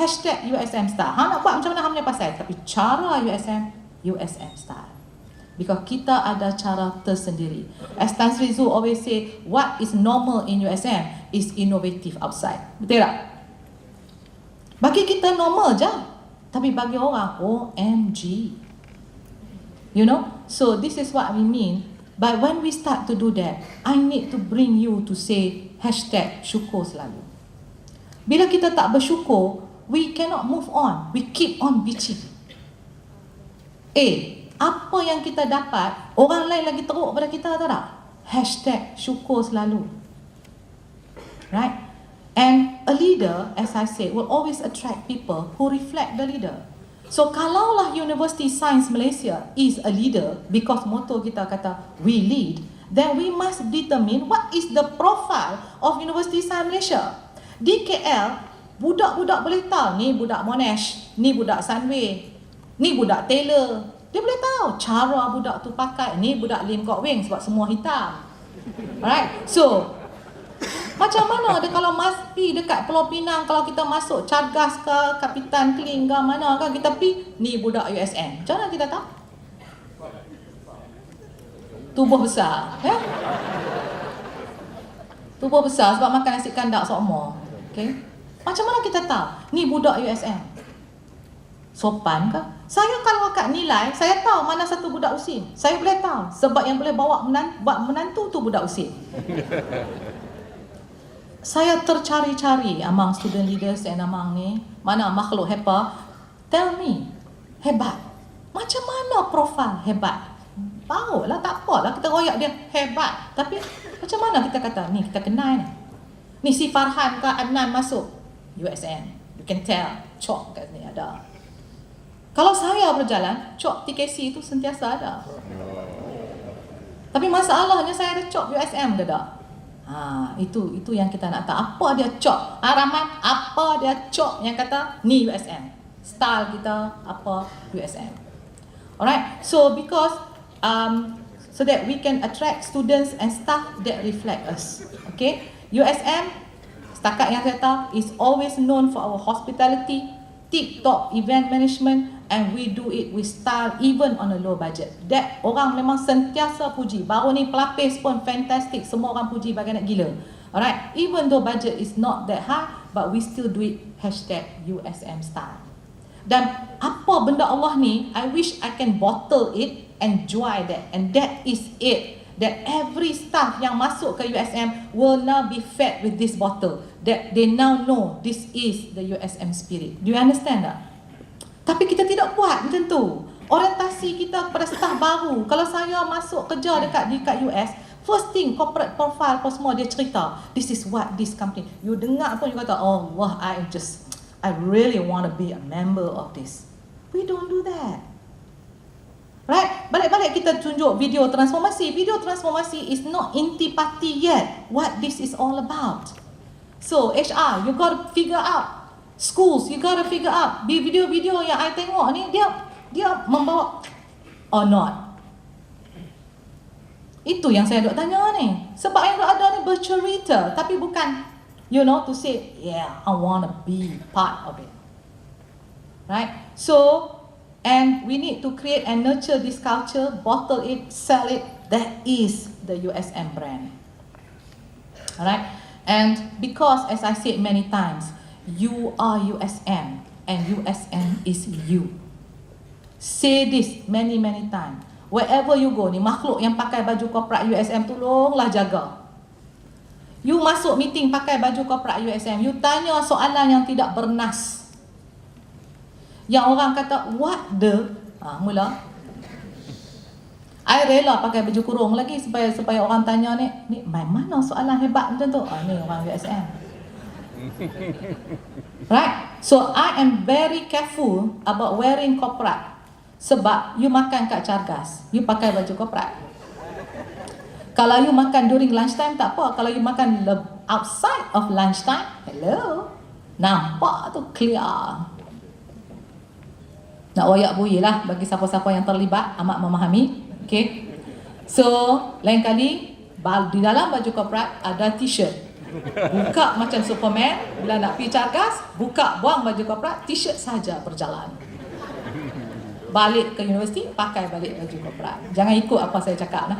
#USM style. Nak buat macam mana hanya pasal, tapi cara USM style. Because kita ada cara tersendiri. As Tan Sri Zul always say, what is normal in USM is innovative outside. Betul tak? Bagi kita normal je. Tapi bagi orang, OMG. You know? So this is what we mean. But when we start to do that, I need to bring you to say #syukur selalu. Bila kita tak bersyukur, we cannot move on. We keep on bitching. Apa yang kita dapat, orang lain lagi teruk pada kita tak? #syukur selalu. Right? And a leader, as I said, will always attract people who reflect the leader. So kalaulah University Science Malaysia is a leader, because motto kita kata we lead, then we must determine what is the profile of University Science Malaysia. Di KL, budak-budak boleh tahu, ni budak Monash, ni budak Sunway, ni budak Taylor. Dia boleh tahu cara budak tu pakai, ni budak Lim Kok Wing sebab semua hitam. Alright, so macam mana ada kalau pergi dekat Pulau Pinang, kalau kita masuk Cargas ke Kapitan Kling ke mana kan, kita pergi ni budak USM. Macam mana kita tahu? Tubuh besar, ya? Tubuh besar sebab makan nasi kandak seumur. Okay? Macam mana kita tahu ni budak USM? Sopan ke? Saya kalau akak nilai, saya tahu mana satu budak usin. Saya boleh tahu sebab yang boleh bawa menantu tu budak usin. Saya tercari-cari among student leaders and among ni, mana makhluk hebat. Tell me, hebat. Macam mana profil hebat? Barulah, tak apalah kita royak dia hebat. Tapi macam mana kita kata, ni kita kenal ni. Ni si Farhan ke Adnan masuk USM. You can tell, cok kat sini ada. Kalau saya berjalan, cok TKC itu sentiasa ada. Tapi masalahnya saya ada cok USM ke tak? Itu yang kita nak tahu. Apa dia cok? Rahman, apa dia cok yang kata ni USM? Style kita apa USM? Alright, so because so that we can attract students and staff that reflect us. Okay, USM setakat yang saya tahu is always known for our hospitality, tip-top event management, and we do it with style even on a low budget. That orang memang sentiasa puji. Baru ni pelapis pun fantastic. Semua orang puji bagai nak gila. Alright, even though budget is not that high, but we still do it #USM style. Dan apa benda Allah ni, I wish I can bottle it and jual that. And that is it. That every staff yang masuk ke USM will now be fed with this bottle. That they now know this is the USM spirit. Do you understand tak? Tapi kita tidak buat macam tu. Orientasi kita kepada staff baru. Kalau saya masuk kerja dekat US, first thing corporate profile apa semua dia cerita, this is what this company. You dengar pun you kata, oh wah, I really want to be a member of this. We don't do that. Right? Balik-balik kita tunjuk video transformasi. Video transformasi is not intipati yet what this is all about. So HR, you got to figure out. Schools, you gotta figure out. Video-video yang I tengok ni, dia membawa or not. Itu yang saya duk tanya ni. Sebab yang duk ada ni bercerita, tapi bukan, to say, yeah, I wanna be part of it. Right? So, and we need to create and nurture this culture, bottle it, sell it. That is the USM brand. Alright? And because, as I said many times, you are USM and USM is you. Say this many times. Wherever you go, ni makhluk yang pakai baju korporat USM, tolonglah jaga. You masuk meeting pakai baju korporat USM, you tanya soalan yang tidak bernas. Yang orang kata, what the? Mula. I rela pakai baju kurung lagi supaya orang tanya ni mana soalan hebat macam tu? Ni orang USM. Right? So I am very careful about wearing corporate. Sebab you makan kat Cargas, you pakai baju corporate. Kalau you makan during lunchtime tak apa. Kalau you makan outside of lunchtime, hello, nampak tu clear. Nak wayak bui lah bagi siapa-siapa yang terlibat amat memahami. Okay. So lain kali di dalam baju corporate ada t-shirt. Buka macam Superman. Bila nak pergi Cargas, buka, buang baju korporat, t-shirt saja berjalan. Balik ke universiti, pakai balik baju korporat. Jangan ikut apa saya cakap lah.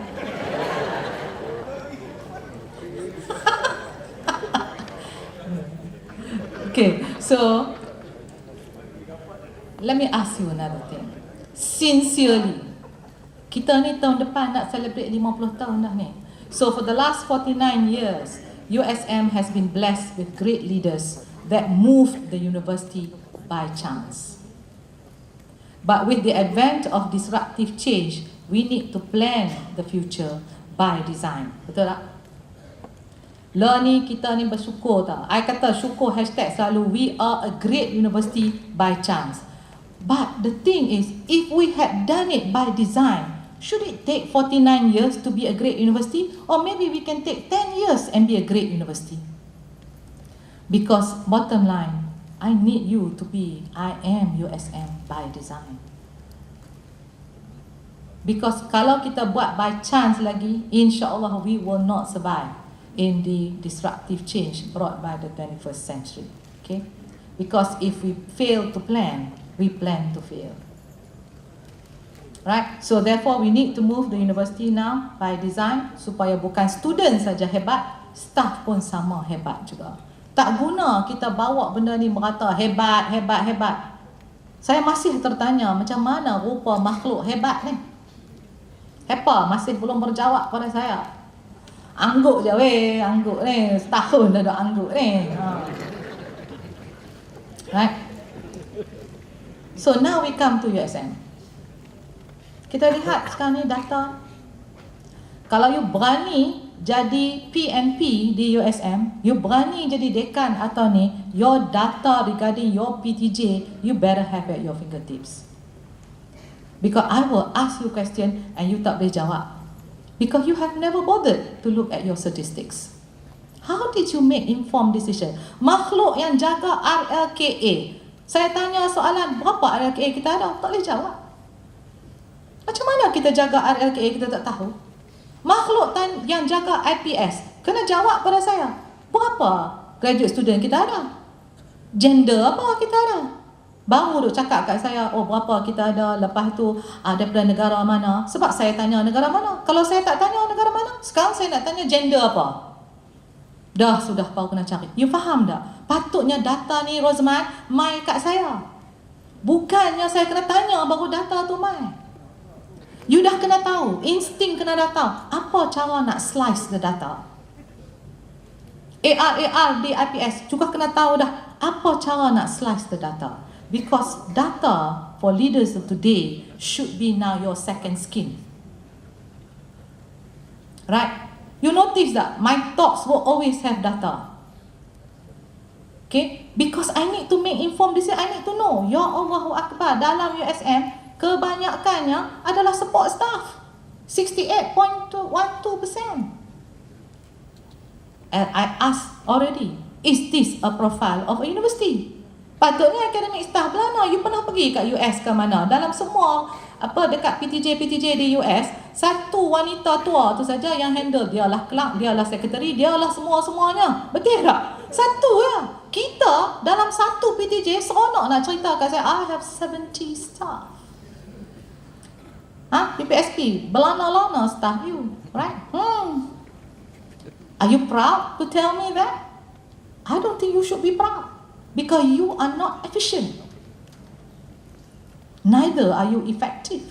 Okay, so let me ask you another thing. Sincerely, kita ni tahun depan nak celebrate 50 tahun dah ni. So for the last 49 years, USM has been blessed with great leaders that moved the university by chance. But with the advent of disruptive change, we need to plan the future by design. Betul tak? Learning kita ni bersyukur tak? I kata syukur hashtag selalu, we are a great university by chance. But the thing is, if we had done it by design, should it take 49 years to be a great university? Or maybe we can take 10 years and be a great university? Because bottom line, I need you to be, I am USM by design. Because kalau kita buat by chance lagi, insya-Allah we will not survive in the disruptive change brought by the 21st century. Okay? Because if we fail to plan, we plan to fail. Right? So therefore we need to move the university now by design supaya bukan student saja hebat, staff pun sama hebat juga. Tak guna kita bawa benda ni merata hebat, hebat, hebat. Saya masih tertanya macam mana rupa makhluk hebat ni. Hepa masih belum berjawab pada saya. Angguk je weh, angguk ni. Setahun dah ada angguk ni. Right? So now we come to USM. Kita lihat sekarang ni data. Kalau you berani jadi PNP di USM, you berani jadi dekan atau ni, your data regarding your PTJ, you better have at your fingertips. Because I will ask you question and you tak boleh jawab. Because you have never bothered to look at your statistics. How did you make informed decision? Makhluk yang jaga RLKA. Saya tanya soalan, berapa RLKA kita ada? Tak boleh jawab. Macam mana kita jaga RLKA kita tak tahu? Makhluk yang jaga IPS, kena jawab pada saya. Berapa graduate student kita ada? Gender apa kita ada? Baru duk cakap kat saya, oh berapa kita ada, lepas tu daripada negara mana. Sebab saya tanya negara mana. Kalau saya tak tanya negara mana, sekarang saya nak tanya gender apa. Dah sudah baru kena cari. You faham tak? Patutnya data ni Rosman mai kat saya. Bukannya saya kena tanya baru data tu mai. You dah kena tahu, insting kena tahu apa cara nak slice the data. AR di IPS juga kena tahu dah apa cara nak slice the data. Because data for leaders of today should be now your second skin. Right? You notice that my talks will always have data. Okay? Because I need to make informed decision. I need to know. Ya Allahu Akbar, dalam USM, kebanyakannya adalah support staff. 68.12%. And I asked already, is this a profile of a university? Patutnya academic staff Belanda, you pernah pergi kat US ke mana? Dalam semua dekat PTJ di US, satu wanita tua tu saja yang handle. Dialah clerk, dialah secretary, dialah semua-semuanya. Betul tak? Satu ya. Kita dalam satu PTJ seronok nak cerita kat saya, I have 70 staff. PPSP, Belanda staff you, right? Are you proud to tell me that? I don't think you should be proud. Because you are not efficient. Neither are you effective.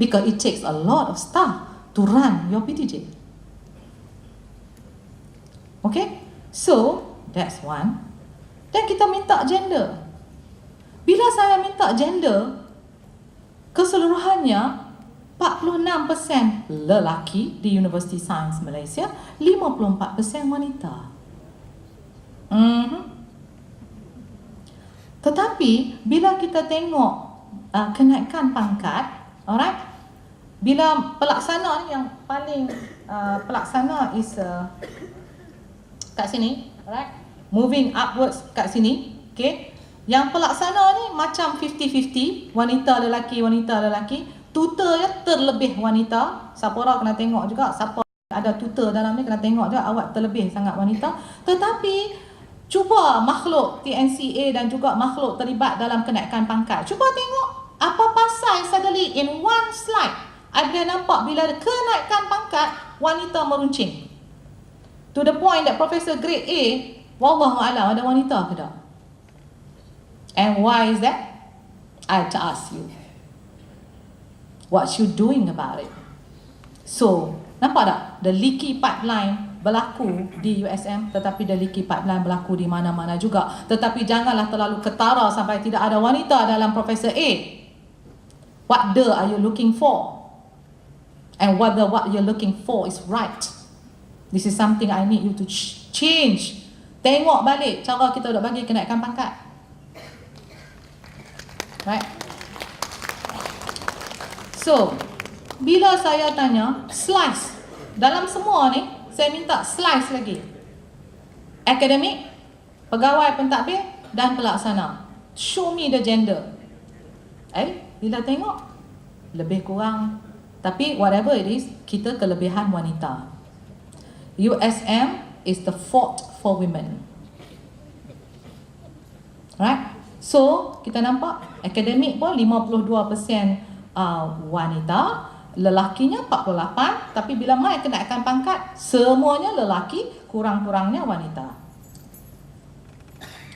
Because it takes a lot of staff to run your PTJ. Okay? So, that's one. Dan kita minta gender. Bila saya minta gender, keseluruhannya 46% lelaki di University Sains Malaysia, 54% wanita. Tetapi bila kita tengok kenaikan pangkat, alright, bila pelaksana ni yang paling pelaksana is kat sini, alright, moving upwards kat sini, okay. Yang pelaksana ni macam 50-50, wanita lelaki, tutor ya terlebih wanita. Sapora kena tengok juga, siapa ada tutor dalam ni kena tengok juga, awak terlebih sangat wanita. Tetapi cuba makhluk TNCA dan juga makhluk terlibat dalam kenaikan pangkat. Cuba tengok apa pasal suddenly in one slide I boleh nampak bila ada kenaikan pangkat wanita meruncing. To the point that Professor Grade A, wallahualam, ada wanita ke tak? And why is that? I have to ask you. What you doing about it? So, nampak tak? The leaky pipeline berlaku di USM, tetapi the leaky pipeline berlaku di mana-mana juga. Tetapi janganlah terlalu ketara sampai tidak ada wanita dalam Professor A. What are you looking for? And whether what you're looking for is right. This is something I need you to change. Tengok balik cara kita nak bagi kenaikan pangkat. Right? So, bila saya tanya, slice. Dalam semua ni, saya minta slice lagi. Akademik, pegawai pentadbir dan pelaksana. Show me the gender. Bila tengok, lebih kurang Tapi whatever it is, kita kelebihan wanita. USM is the fort for women. Right? So, kita nampak akademik pun 52% wanita, lelakinya 48, tapi bila mai kenaikan pangkat, semuanya lelaki, kurang-kurangnya wanita.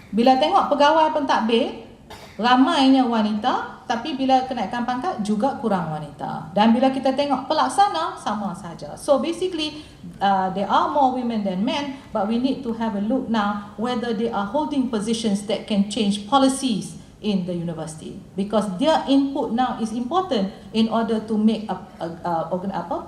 Bila tengok pegawai pentadbir, ramainya wanita, tapi bila kenaikan pangkat juga kurang wanita. Dan bila kita tengok pelaksana, sama saja. So basically, there are more women than men, but we need to have a look now whether they are holding positions that can change policies in the university, because their input now is important in order to make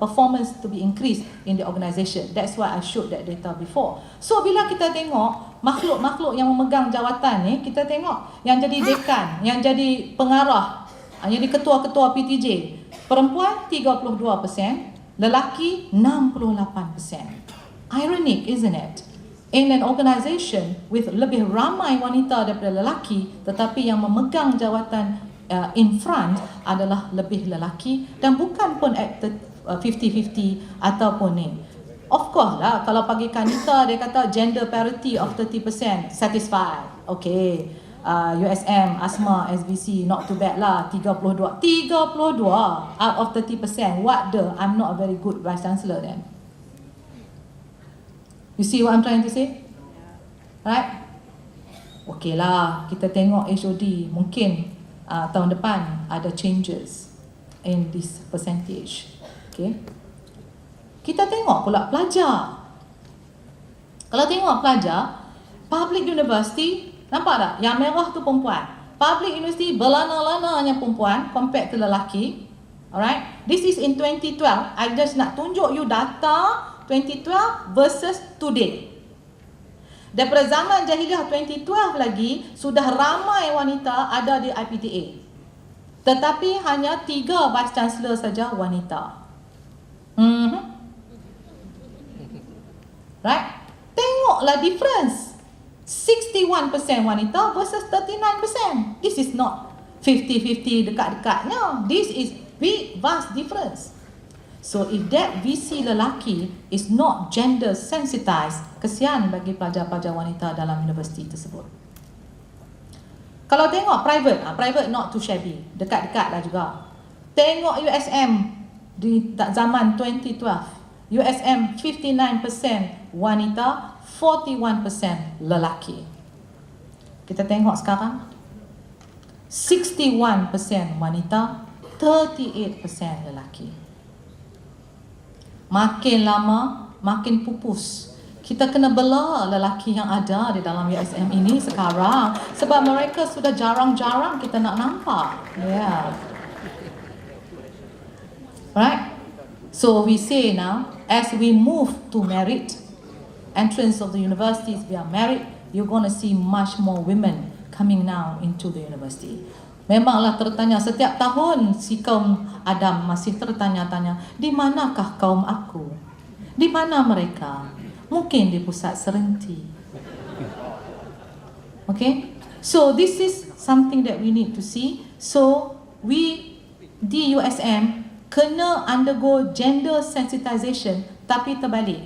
performance to be increased in the organisation. That's why I showed that data before. So bila kita tengok makhluk-makhluk yang memegang jawatan ni, kita tengok yang jadi dekan, yang jadi pengarah, yang jadi ketua-ketua PTJ, perempuan 32%, lelaki 68%. Ironic, isn't it? In an organisation with lebih ramai wanita daripada lelaki, tetapi yang memegang jawatan in front adalah lebih lelaki, dan bukan pun at 50-50 ataupun ni. Of course lah, kalau pagi Kanita dia kata gender parity of 30%, satisfied. Okay, USM, Asma, SBC, not too bad lah, 32 out of 30%. What the, I'm not a very good vice chancellor then. You see what I'm trying to say? Right? Okay lah, kita tengok HOD, mungkin tahun depan ada changes in this percentage. Okay? Kita tengok pula pelajar. Kalau tengok pelajar, public university, nampak tak? Yang merah tu perempuan. Public university berlana-lananya perempuan compared to lelaki. Alright? This is in 2012. I just nak tunjuk you data 2012 versus today. Daripada zaman jahiliah 2012 lagi, sudah ramai wanita ada di IPTA. Tetapi hanya 3 vice chancellor saja wanita. Right? Tengoklah difference. 61% wanita versus 39%. This is not 50-50 dekat-dekatnya. This is big vast difference. So if that VC lelaki is not gender sensitized, kesian bagi pelajar-pelajar wanita dalam universiti tersebut. Kalau tengok private, private not too shabby, dekat-dekat lah juga. Tengok USM di zaman 2012, USM 59% wanita, 41% lelaki. Kita tengok sekarang, 61% wanita, 38% lelaki. Makin lama, makin pupus. Kita kena bela lelaki yang ada di dalam USM ini sekarang, sebab mereka sudah jarang-jarang kita nak nampak. Yeah. Right? So we say now, as we move to merit, entrance of the universities via merit, you're going to see much more women coming now into the university. Memanglah tertanya setiap tahun, si kaum Adam masih tertanya-tanya, di manakah kaum aku? Di mana mereka? Mungkin di pusat Serenti. Okay? So this is something that we need to see. So we di USM kena undergo gender sensitization, tapi terbalik.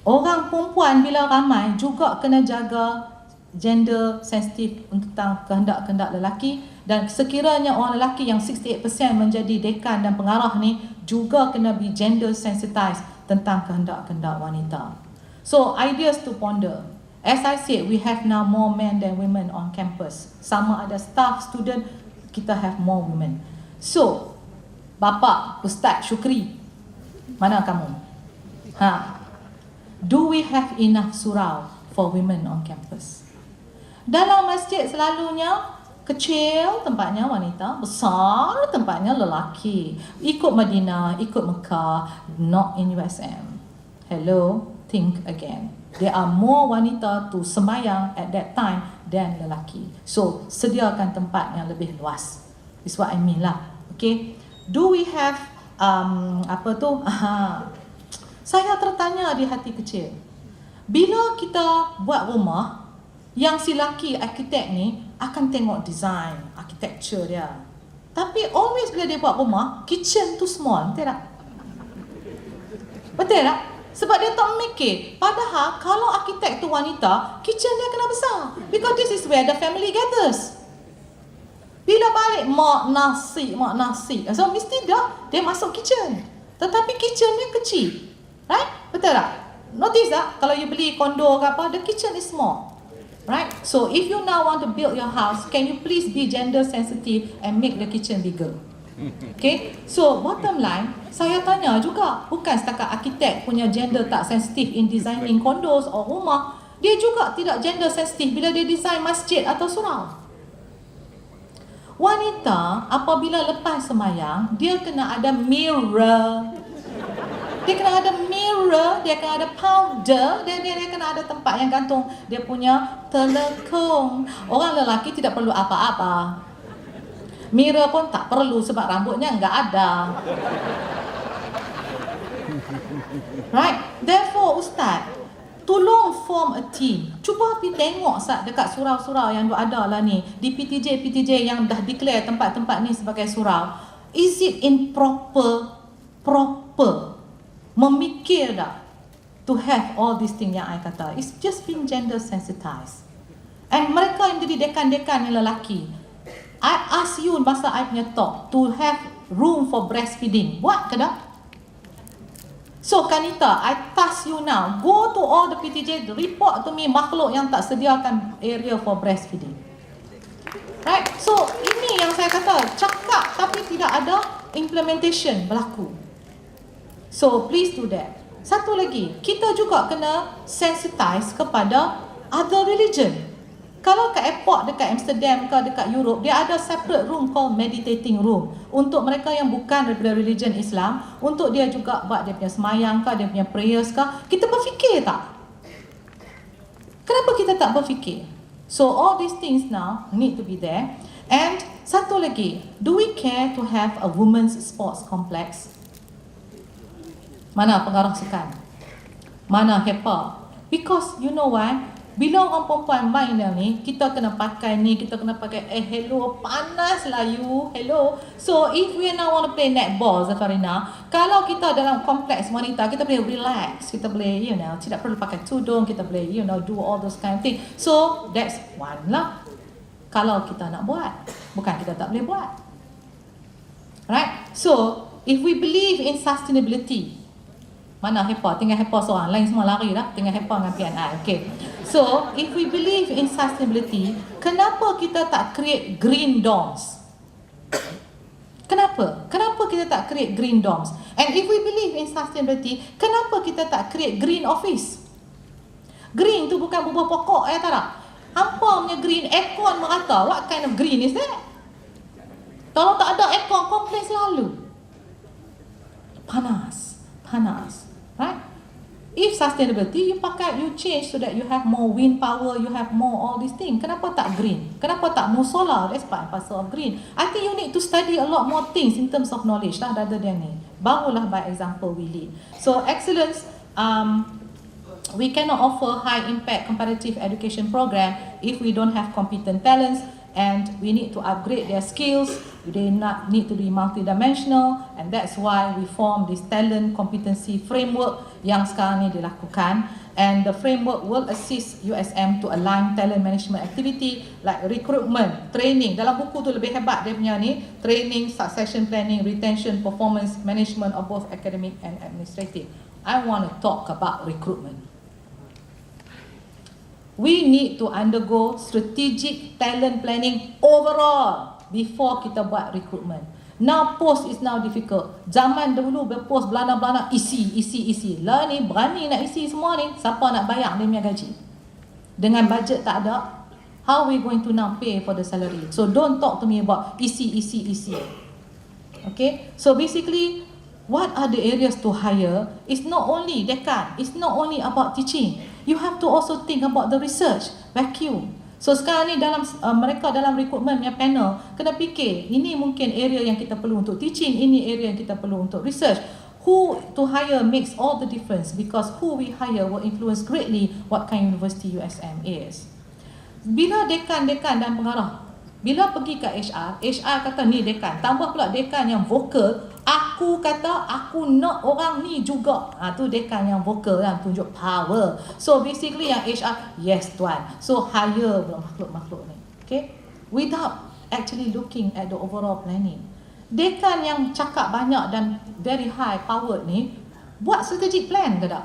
Orang perempuan bila ramai juga kena jaga gender sensitif tentang kehendak-kehendak lelaki, dan sekiranya orang lelaki yang 68% menjadi dekan dan pengarah ni juga kena be gender sensitized tentang kehendak-kehendak wanita. So ideas to ponder. As I said, we have now more men than women on campus. Sama ada staff, student, kita have more women. So Bapak Ustaz Syukri, mana kamu? Do we have enough surau for women on campus? Dalam masjid selalunya kecil tempatnya wanita, besar tempatnya lelaki. Ikut Madinah, ikut Mekah, not in USM. Hello, think again. There are more wanita to sembahyang at that time than lelaki. So, sediakan tempat yang lebih luas. Is what I mean lah. Okay. Do we have saya tertanya di hati kecil. Bila kita buat rumah, yang si laki arkitek ni akan tengok design, architecture dia. Tapi always bila dia buat rumah, kitchen too small. Betul tak? Betul tak? Sebab dia tak memikir. Padahal kalau arkitek tu wanita, kitchen dia kena besar. Because this is where the family gathers. Bila balik mak nasi. So mesti dia masuk kitchen. Tetapi kitchen dia kecil. Right? Betul tak? Notice tak? Kalau you beli kondo ke apa, the kitchen is small. Right? So if you now want to build your house, can you please be gender sensitive and make the kitchen bigger? Okay? So bottom line, saya tanya juga, bukan setakat arkitek punya gender tak sensitif in designing condos or rumah, dia juga tidak gender sensitif bila dia design masjid atau surau. Wanita apabila lepas semayang, dia kena ada mirror. Dia kena ada mirror, dia kena ada powder, dia kena ada tempat yang gantung dia punya telekung. Orang lelaki tidak perlu apa-apa. Mirror pun tak perlu sebab rambutnya enggak ada. Right? Therefore, Ustaz, tolong form a team. Cuba pergi tengok dekat surau-surau yang ada lah ni, di PTJ yang dah declare tempat-tempat ni sebagai surau. Is it in proper memikir dah to have all these things yang I kata? It's just being gender sensitized. And mereka yang jadi dekan-dekan yang lelaki, I ask you masa I punya talk to have room for breastfeeding. Buat ke dah? So Kanita, I task you now, go to all the PTJ, report to me makhluk yang tak sediakan area for breastfeeding. Right? So ini yang saya kata, cakap tapi tidak ada implementation berlaku. So please do that. Satu lagi, kita juga kena sensitize kepada other religion. Kalau kat airport dekat Amsterdam ke dekat Europe, dia ada separate room called meditating room untuk mereka yang bukan daripada religion Islam, untuk dia juga buat dia punya semayang ke, dia punya prayers ke. Kita berfikir tak? Kenapa kita tak berfikir? So all these things now need to be there. And satu lagi, do we care to have a women's sports complex? Mana pengarah sukan? Mana HEPA? Because you know why? Bila orang perempuan main dah ni, kita kena pakai ni, kita kena pakai hello, panas lah you, hello. So if we now want to play netball, Zafarina, kalau kita dalam kompleks wanita, kita boleh relax, kita boleh, tidak perlu pakai tudung, kita boleh, do all those kind of thing. So that's one lah. Kalau kita nak buat, bukan kita tak boleh buat. Right? So if we believe in sustainability, mana HEPA? Tinggal HEPA seorang, lain semua lari dah. Tinggal HEPA dengan PNI. Okay. So, if we believe in sustainability, kenapa kita tak create green domes? Kenapa? Kenapa kita tak create green domes? And if we believe in sustainability, kenapa kita tak create green office? Green tu bukan bubuh pokok, tak tak? Hampa punya green, aircon merata. What kind of green is that? Kalau tak ada aircon, komplain selalu. Panas. Right? If sustainability, you change so that you have more wind power, you have more all these things. Kenapa tak green? Kenapa tak more solar? That's part and parcel of green. I think you need to study a lot more things in terms of knowledge lah, rather than ni. Barulah by example we lead. So excellence, we cannot offer high impact competitive education program if we don't have competent talents, and we need to upgrade their skills. They need to be multidimensional, and that's why we form this talent competency framework yang sekarang ni dilakukan. And the framework will assist USM to align talent management activity like recruitment, training. Dalam buku tu lebih hebat dia punya ni, training, succession planning, retention, performance management of both academic and administrative. I want to talk about recruitment. We need to undergo strategic talent planning overall before kita buat recruitment. Now post is now difficult. Zaman dulu berpost belana-belana, isi. Lah ni berani nak isi semua ni, siapa nak bayar dia punya gaji? Dengan budget tak ada, how we going to now pay for the salary? So don't talk to me about isi. Okay? So basically, what are the areas to hire? It's not only dekan, it's not only about teaching. You have to also think about the research, vacuum. So sekarang ni mereka dalam recruitment punya panel kena fikir, ini mungkin area yang kita perlu untuk teaching, ini area yang kita perlu untuk research. Who to hire makes all the difference, because who we hire will influence greatly what kind of university USM is. Bila dekan dan pengarah Bila pergi ke HR kata ni dekan, tambah pula dekan yang vokal, aku kata aku nak orang ni juga. Tu dekan yang vokal kan, tunjuk power. So basically yang HR, yes tuan. So hire pula makhluk-makhluk ni. Okay? Without actually looking at the overall planning. Dekan yang cakap banyak dan very high powered ni, buat strategic plan ke tak?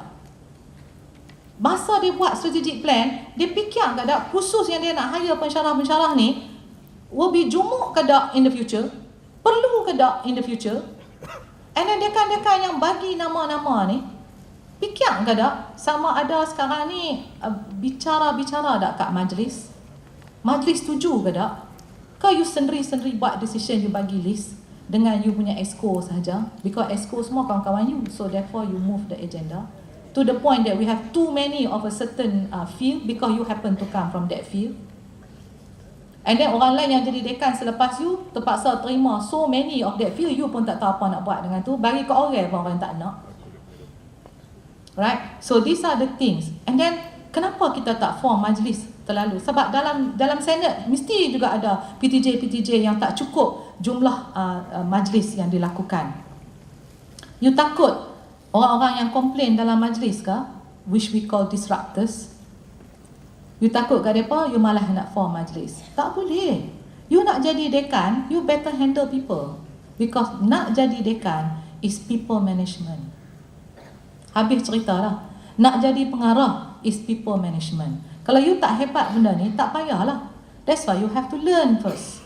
Masa dia buat strategic plan, dia fikir ke tak khusus yang dia nak hire pensyarah-pensyarah ni will be jumuk ke tak in the future? Perlu ke tak in the future? And then dekan-dekan yang bagi nama-nama ni, fikir ke tak sama ada sekarang ni bicara-bicara tak kat majlis? Majlis setuju ke tak? Kau you sendiri-sendiri buat decision, you bagi list dengan you punya exco saja, because exco semua kawan-kawan you, so therefore you move the agenda to the point that we have too many of a certain field because you happen to come from that field. And then orang lain yang jadi dekan selepas you terpaksa terima so many of that field, you pun tak tahu apa nak buat dengan tu, bagi ke orang pun orang tak nak. Right? So these are the things. And then kenapa kita tak form majlis terlalu? Sebab dalam Senate mesti juga ada PTJ yang tak cukup jumlah majlis yang dilakukan. You takut orang-orang yang komplain dalam majlis ke, which we call disruptors, you takut kat mereka, you malah nak form majlis. Tak boleh. You nak jadi dekan, you better handle people. Because nak jadi dekan is people management. Habis cerita lah. Nak jadi pengarah is people management. Kalau you tak hebat benda ni, tak payahlah. That's why you have to learn first.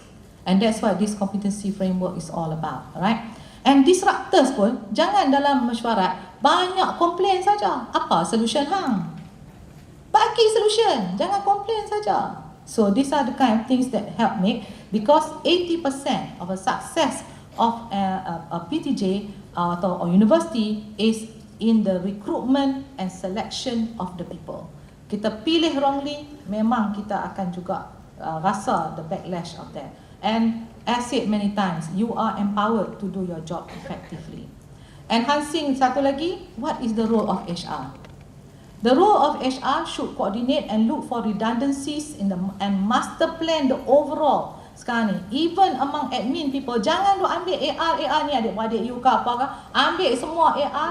And that's what this competency framework is all about. Right? And disruptors pun, jangan dalam mesyuarat banyak komplain saja. Apa solution hang? Bagi solution, jangan komplain saja. So these are the kind of things that help make, because 80% of a success of a PTJ atau university is in the recruitment and selection of the people. Kita pilih wrongly, memang kita akan juga rasa the backlash of that. And as said many times, you are empowered to do your job effectively. Enhancing, satu lagi, what is the role of HR? The role of HR should coordinate and look for redundancies in and master plan the overall. Sekarang ni, even among admin people, jangan duk ambil AR ni adik-beradik you ke apa ke, ambil semua AR,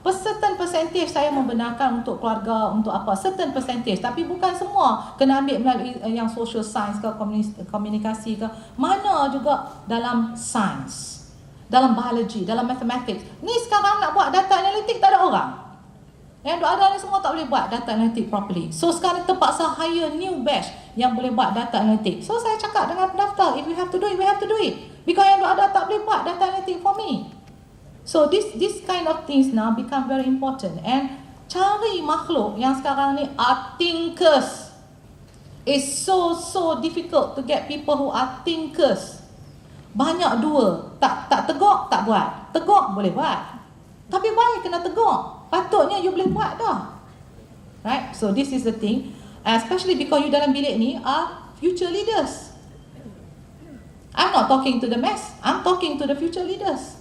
certain percentage saya membenarkan untuk keluarga, untuk apa, certain percentage, tapi bukan semua kena ambil melalui yang social science ke, komunikasi ke, mana juga dalam science, dalam biology, dalam mathematics. Ni sekarang nak buat data analitik tak ada orang. Yang ada ni semua tak boleh buat data analytic properly. So sekarang terpaksa hire new batch yang boleh buat data analytic. So saya cakap dengan pendaftar, if we have to do it, we have to do it. Because yang ada tak boleh buat data analytic for me. So this kind of things now become very important. And cari makhluk yang sekarang ni are thinkers. It's so difficult to get people who are thinkers. Banyak dua, tak tegak tak buat. Tegak boleh buat. Tapi why kena tegak? Patutnya you boleh buat dah. Right? So this is the thing. Especially because you dalam bilik ni are future leaders. I'm not talking to the mass. I'm talking to the future leaders.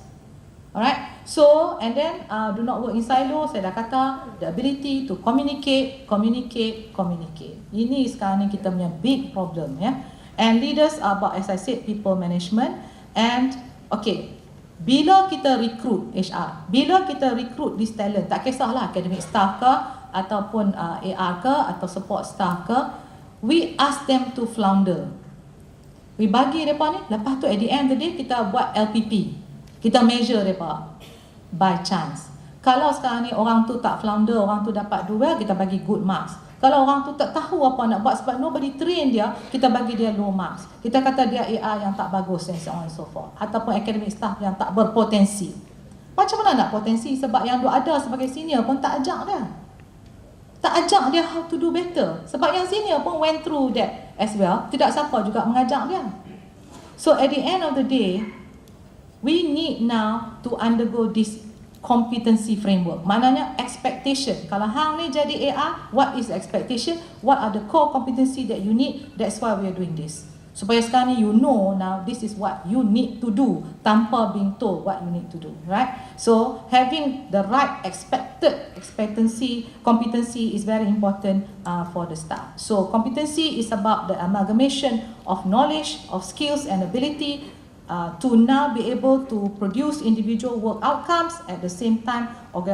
Alright? So, and then do not work in silo. Saya dah kata, the ability to communicate. Ini sekarang ni kita punya big problem. Ya? And leaders are about, as I said, people management. And, okay, bila kita recruit HR, bila kita recruit this talent, tak kisahlah academic staff ke, ataupun AR ke, atau support staff ke, we ask them to flounder. We bagi mereka ni, lepas tu at the end of the day, kita buat LPP. Kita measure mereka by chance. Kalau sekarang ni orang tu tak flounder, orang tu dapat 2, kita bagi good marks. Kalau orang tu tak tahu apa nak buat sebab nobody train dia, kita bagi dia low marks. Kita kata dia AR yang tak bagus and so on and so forth. Ataupun academic staff yang tak berpotensi. Macam mana nak potensi sebab yang dia ada sebagai senior pun tak ajak dia. Tak ajak dia how to do better. Sebab yang senior pun went through that as well. Tidak siapa juga mengajak dia. So at the end of the day, we need now to undergo this competency framework. Maknanya expectation. Kalau hang ni jadi AR, what is expectation? What are the core competency that you need? That's why we are doing this. Supaya sekarang ni you know now this is what you need to do tanpa being told what you need to do, right? So having the right competency is very important for the staff. So competency is about the amalgamation of knowledge, of skills and ability to now be able to produce individual work outcomes at the same time or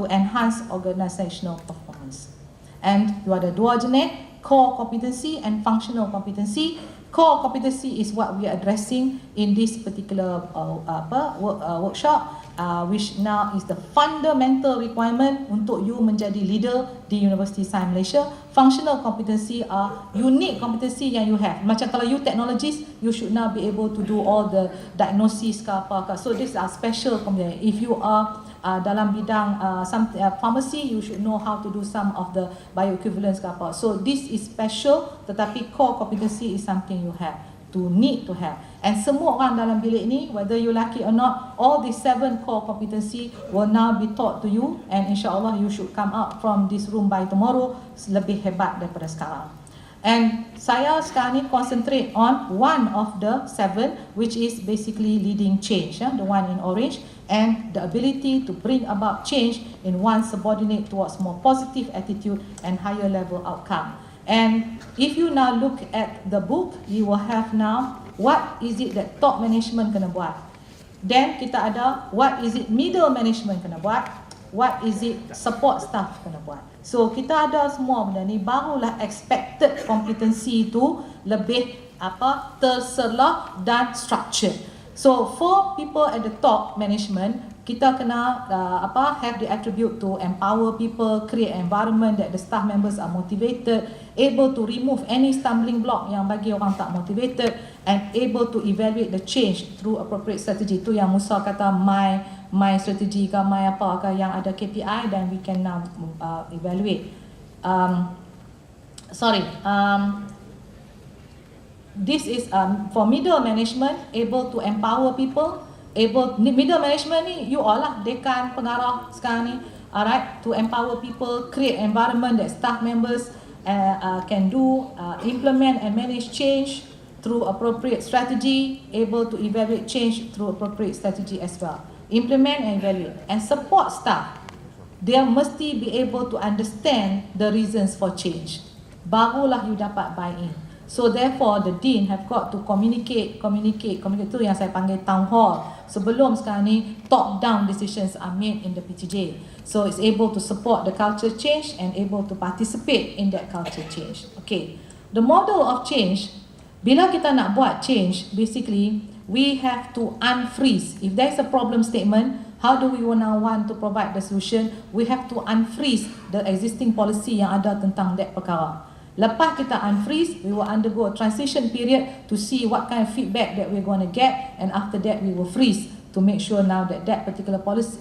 to enhance organizational performance. And you ada dua jenis, core competency and functional competency. Core competency is what we are addressing in this particular workshop, which now is the fundamental requirement untuk you menjadi leader di University Sains Malaysia. Functional competency are unique competency yang you have. Macam kalau you technologist, you should now be able to do all the diagnosis ke apa. So these are special competency. If you are dalam bidang pharmacy, you should know how to do some of the bioequivalence ke apa. So this is special, tetapi core competency is something you need to have. And semua orang dalam bilik ni, whether you lucky or not, all these 7 core competency will now be taught to you, and insyaAllah you should come out from this room by tomorrow lebih hebat daripada sekarang. And saya sekarang ni concentrate on one of the 7, which is basically leading change, the one in orange, and the ability to bring about change in one subordinate towards more positive attitude and higher level outcome. And if you now look at the book, you will have now what is it that top management kena buat. Then kita ada what is it middle management kena buat, what is it support staff kena buat. So kita ada semua benda ni, barulah expected competency itu lebih terselah dan structured. So for people at the top management, kita kena have the attribute to empower people, create environment that the staff members are motivated, able to remove any stumbling block yang bagi orang tak motivated, and able to evaluate the change through appropriate strategy. Tu yang Musa kata my strategy ke my apa ke yang ada KPI, then we can now evaluate. This is for middle management, able to empower people. Middle management ni you all lah, dekan, pengarah sekarang ni, alright, to empower people, create environment that staff members can do, implement and manage change through appropriate strategy, able to evaluate change through appropriate strategy as well. Implement and evaluate, and support staff. They mesti be able to understand the reasons for change. Barulah you dapat buy-in. So therefore the dean have got to communicate tu yang saya panggil town hall. Sebelum sekarang ni top down decisions are made in the PTJ. So it's able to support the culture change and able to participate in that culture change. Okay. The model of change, bila kita nak buat change, basically we have to unfreeze. If there's a problem statement, how do we now want to provide the solution? We have to unfreeze the existing policy yang ada tentang that perkara. Lepas kita unfreeze, we will undergo a transition period to see what kind of feedback that we're going to get, and after that we will freeze to make sure now that that particular policy,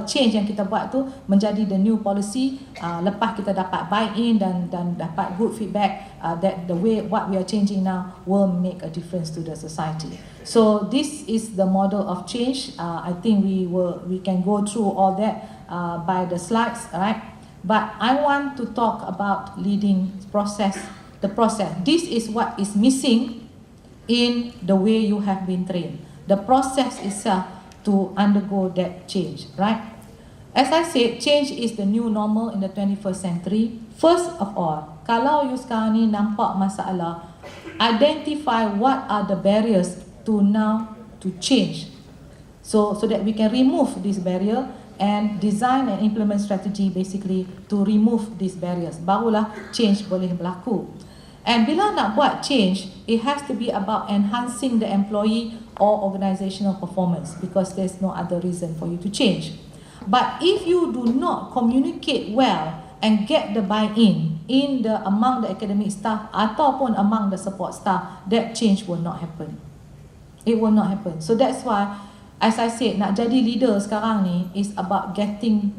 change yang kita buat tu menjadi the new policy. Lepas kita dapat buy-in dan dapat good feedback, that the way what we are changing now will make a difference to the society. So this is the model of change. I think we can go through all that by the slides, right? But I want to talk about leading process, the process. This is what is missing in the way you have been trained. The process itself to undergo that change, right? As I said, change is the new normal in the 21st century. First of all, kalau you sekarang ni nampak masalah, identify what are the barriers to change. So that we can remove this barrier and design and implement strategy basically to remove these barriers. Barulah change boleh berlaku. And bila nak buat change, it has to be about enhancing the employee or organizational performance, because there's no other reason for you to change. But if you do not communicate well and get the buy-in among the academic staff ataupun among the support staff, that change will not happen. It will not happen. So that's why, as I said, nak jadi leader sekarang ni is about getting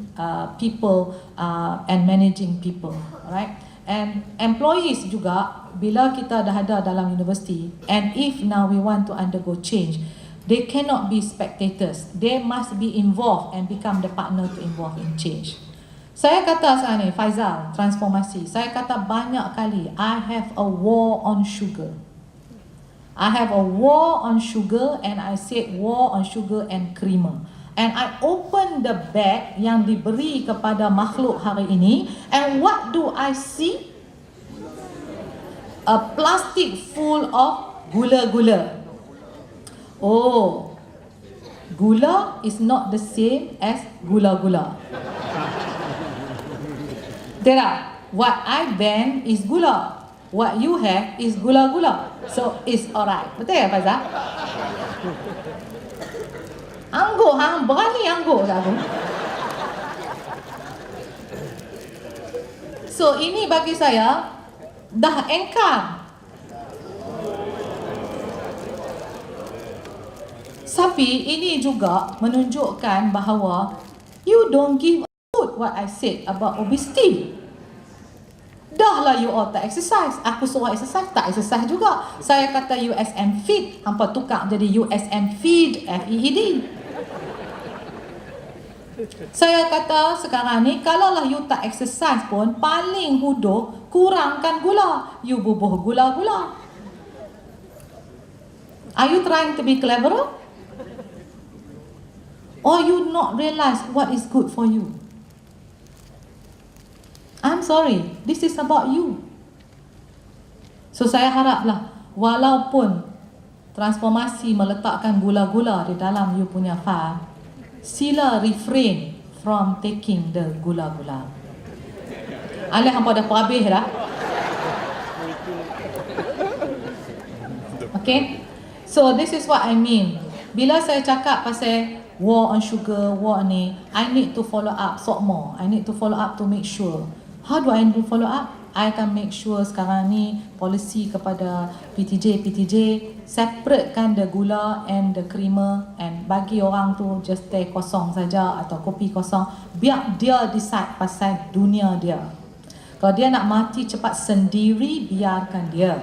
people and managing people, right? And employees juga, bila kita dah ada dalam universiti, and if now we want to undergo change, they cannot be spectators. They must be involved and become the partner to involve in change. Saya kata sekarang ni, Faizal, transformasi, saya kata banyak kali, I have a war on sugar. I have a war on sugar, and I said war on sugar and creamer. And I open the bag yang diberi kepada makhluk hari ini, and what do I see? A plastic full of gula-gula. Oh, gula is not the same as gula-gula. Tera, what I ban is gula. What you have is gula-gula. So it's alright. Betul ya Fazal? Angguk, berani angguk tak aku? So ini bagi saya dah engkar. Tapi ini juga menunjukkan bahawa you don't give a foot what I said about obesity. Dah lah you all tak exercise. Aku suruh exercise, tak exercise juga. Saya kata USM Fit, hampa tukar jadi USM Feed, F-E-E-D. Saya kata sekarang ni, kalaulah you tak exercise pun, paling huduh, kurangkan gula. You bubuh gula-gula. Are you trying to be cleverer? Or you not realize what is good for you? I'm sorry, this is about you. So saya haraplah, walaupun transformasi meletakkan gula-gula di dalam you punya file, sila refrain from taking the gula-gula. Alih hampa dah perhabis dah. Okay, so this is what I mean. Bila saya cakap pasal war on sugar, war ni, I need to follow up sok more. I need to follow up to make sure. How do I do follow up? I akan make sure sekarang ni policy kepada PTJ separatekan the gula and the creamer, and bagi orang tu just teh kosong saja atau kopi kosong, biar dia decide pasal dunia dia. Kalau dia nak mati cepat sendiri, biarkan dia.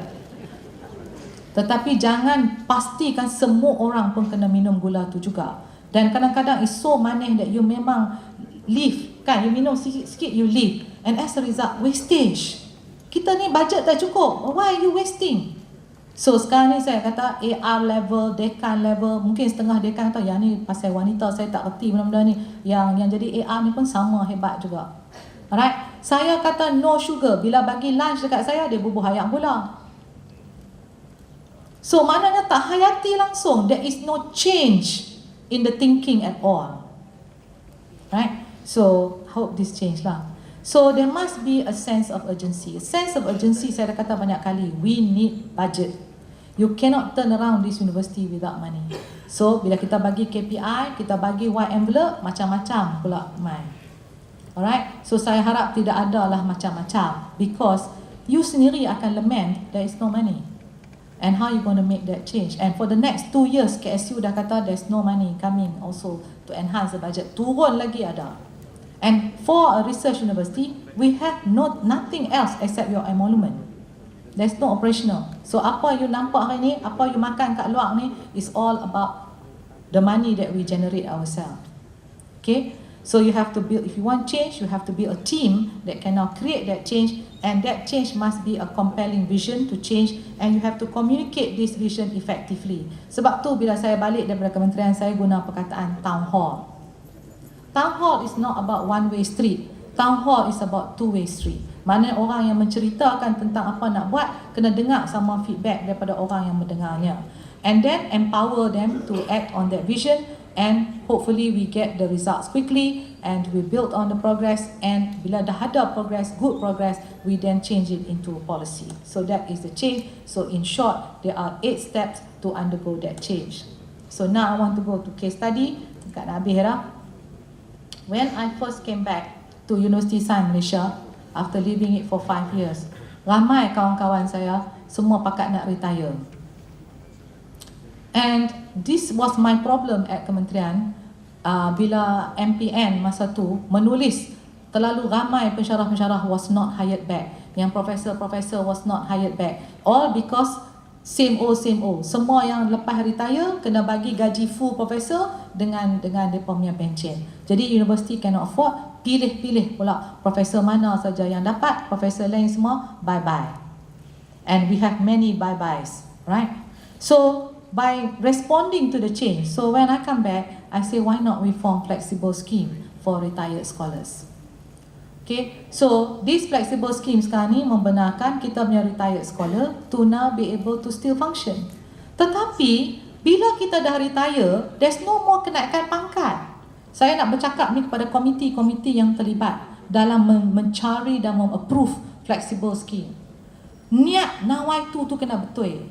Tetapi jangan pastikan semua orang pun kena minum gula tu juga. Dan kadang-kadang it's so manis that you memang leave, kan, you minum sikit-sikit you leave, and as a result wastage. Kita ni budget tak cukup, why are you wasting? So sekarang ni saya kata AR level, dekan level, mungkin setengah dekan kata yang ni pasal wanita saya tak reti benda-benda ni, yang jadi AR ni pun sama hebat juga. Alright, saya kata no sugar, bila bagi lunch dekat saya dia bubuh ayak gula. So maknanya tak hayati langsung, there is no change in the thinking at all. Right? So hope this change lah. So there must be a sense of urgency. A sense of urgency, saya dah kata banyak kali, we need budget. You cannot turn around this university without money. So bila kita bagi KPI, kita bagi white envelope, macam-macam pula main. Alright? So saya harap tidak ada lah macam-macam, because you sendiri akan lament there is no money. And how you going to make that change? And for the next 2 years, KSU dah kata there's no money coming also to enhance the budget. Turun lagi ada. And for a research university, we have nothing else except your emolument. There's no operational. So apa you nampak hari ni, apa you makan kat luar ni, is all about the money that we generate ourselves. Okay? So you have to build, if you want change, you have to build a team that can now create that change, and that change must be a compelling vision to change, and you have to communicate this vision effectively. Sebab tu bila saya balik daripada kementerian, saya guna perkataan town hall. Town hall is not about one-way street. Town hall is about two-way street. Mana orang yang menceritakan tentang apa nak buat, kena dengar sama feedback daripada orang yang mendengarnya. And then empower them to act on that vision, and hopefully we get the results quickly, and we build on the progress, and bila dah ada progress, good progress, we then change it into policy. So that is the change. So in short, there are 8 steps to undergo that change. So now I want to go to case study. Dekat nak habis dah. When I first came back to University Science Malaysia, after leaving it for 5 years, ramai kawan-kawan saya semua pakat nak retire. And this was my problem at kementerian. Bila MPN masa tu menulis terlalu ramai pensyarah-pensyarah was not hired back, yang profesor-profesor was not hired back, all because same old. Semua yang lepas retire kena bagi gaji full profesor dengan mereka punya pension. Jadi university cannot afford, pilih-pilih pula profesor mana saja yang dapat, profesor lain semua bye-bye. And we have many bye-byes, right? So by responding to the change, so when I come back, I say why not we form flexible scheme for retired scholars. Okay, so this flexible scheme sekarang ni membenarkan kita punya retired scholar to now be able to still function. Tetapi bila kita dah retire, there's no more kenaikan pangkat. Saya nak bercakap ni kepada komiti-komiti yang terlibat dalam mencari dan approve flexible scheme. Niat nawaitu tu kena betul.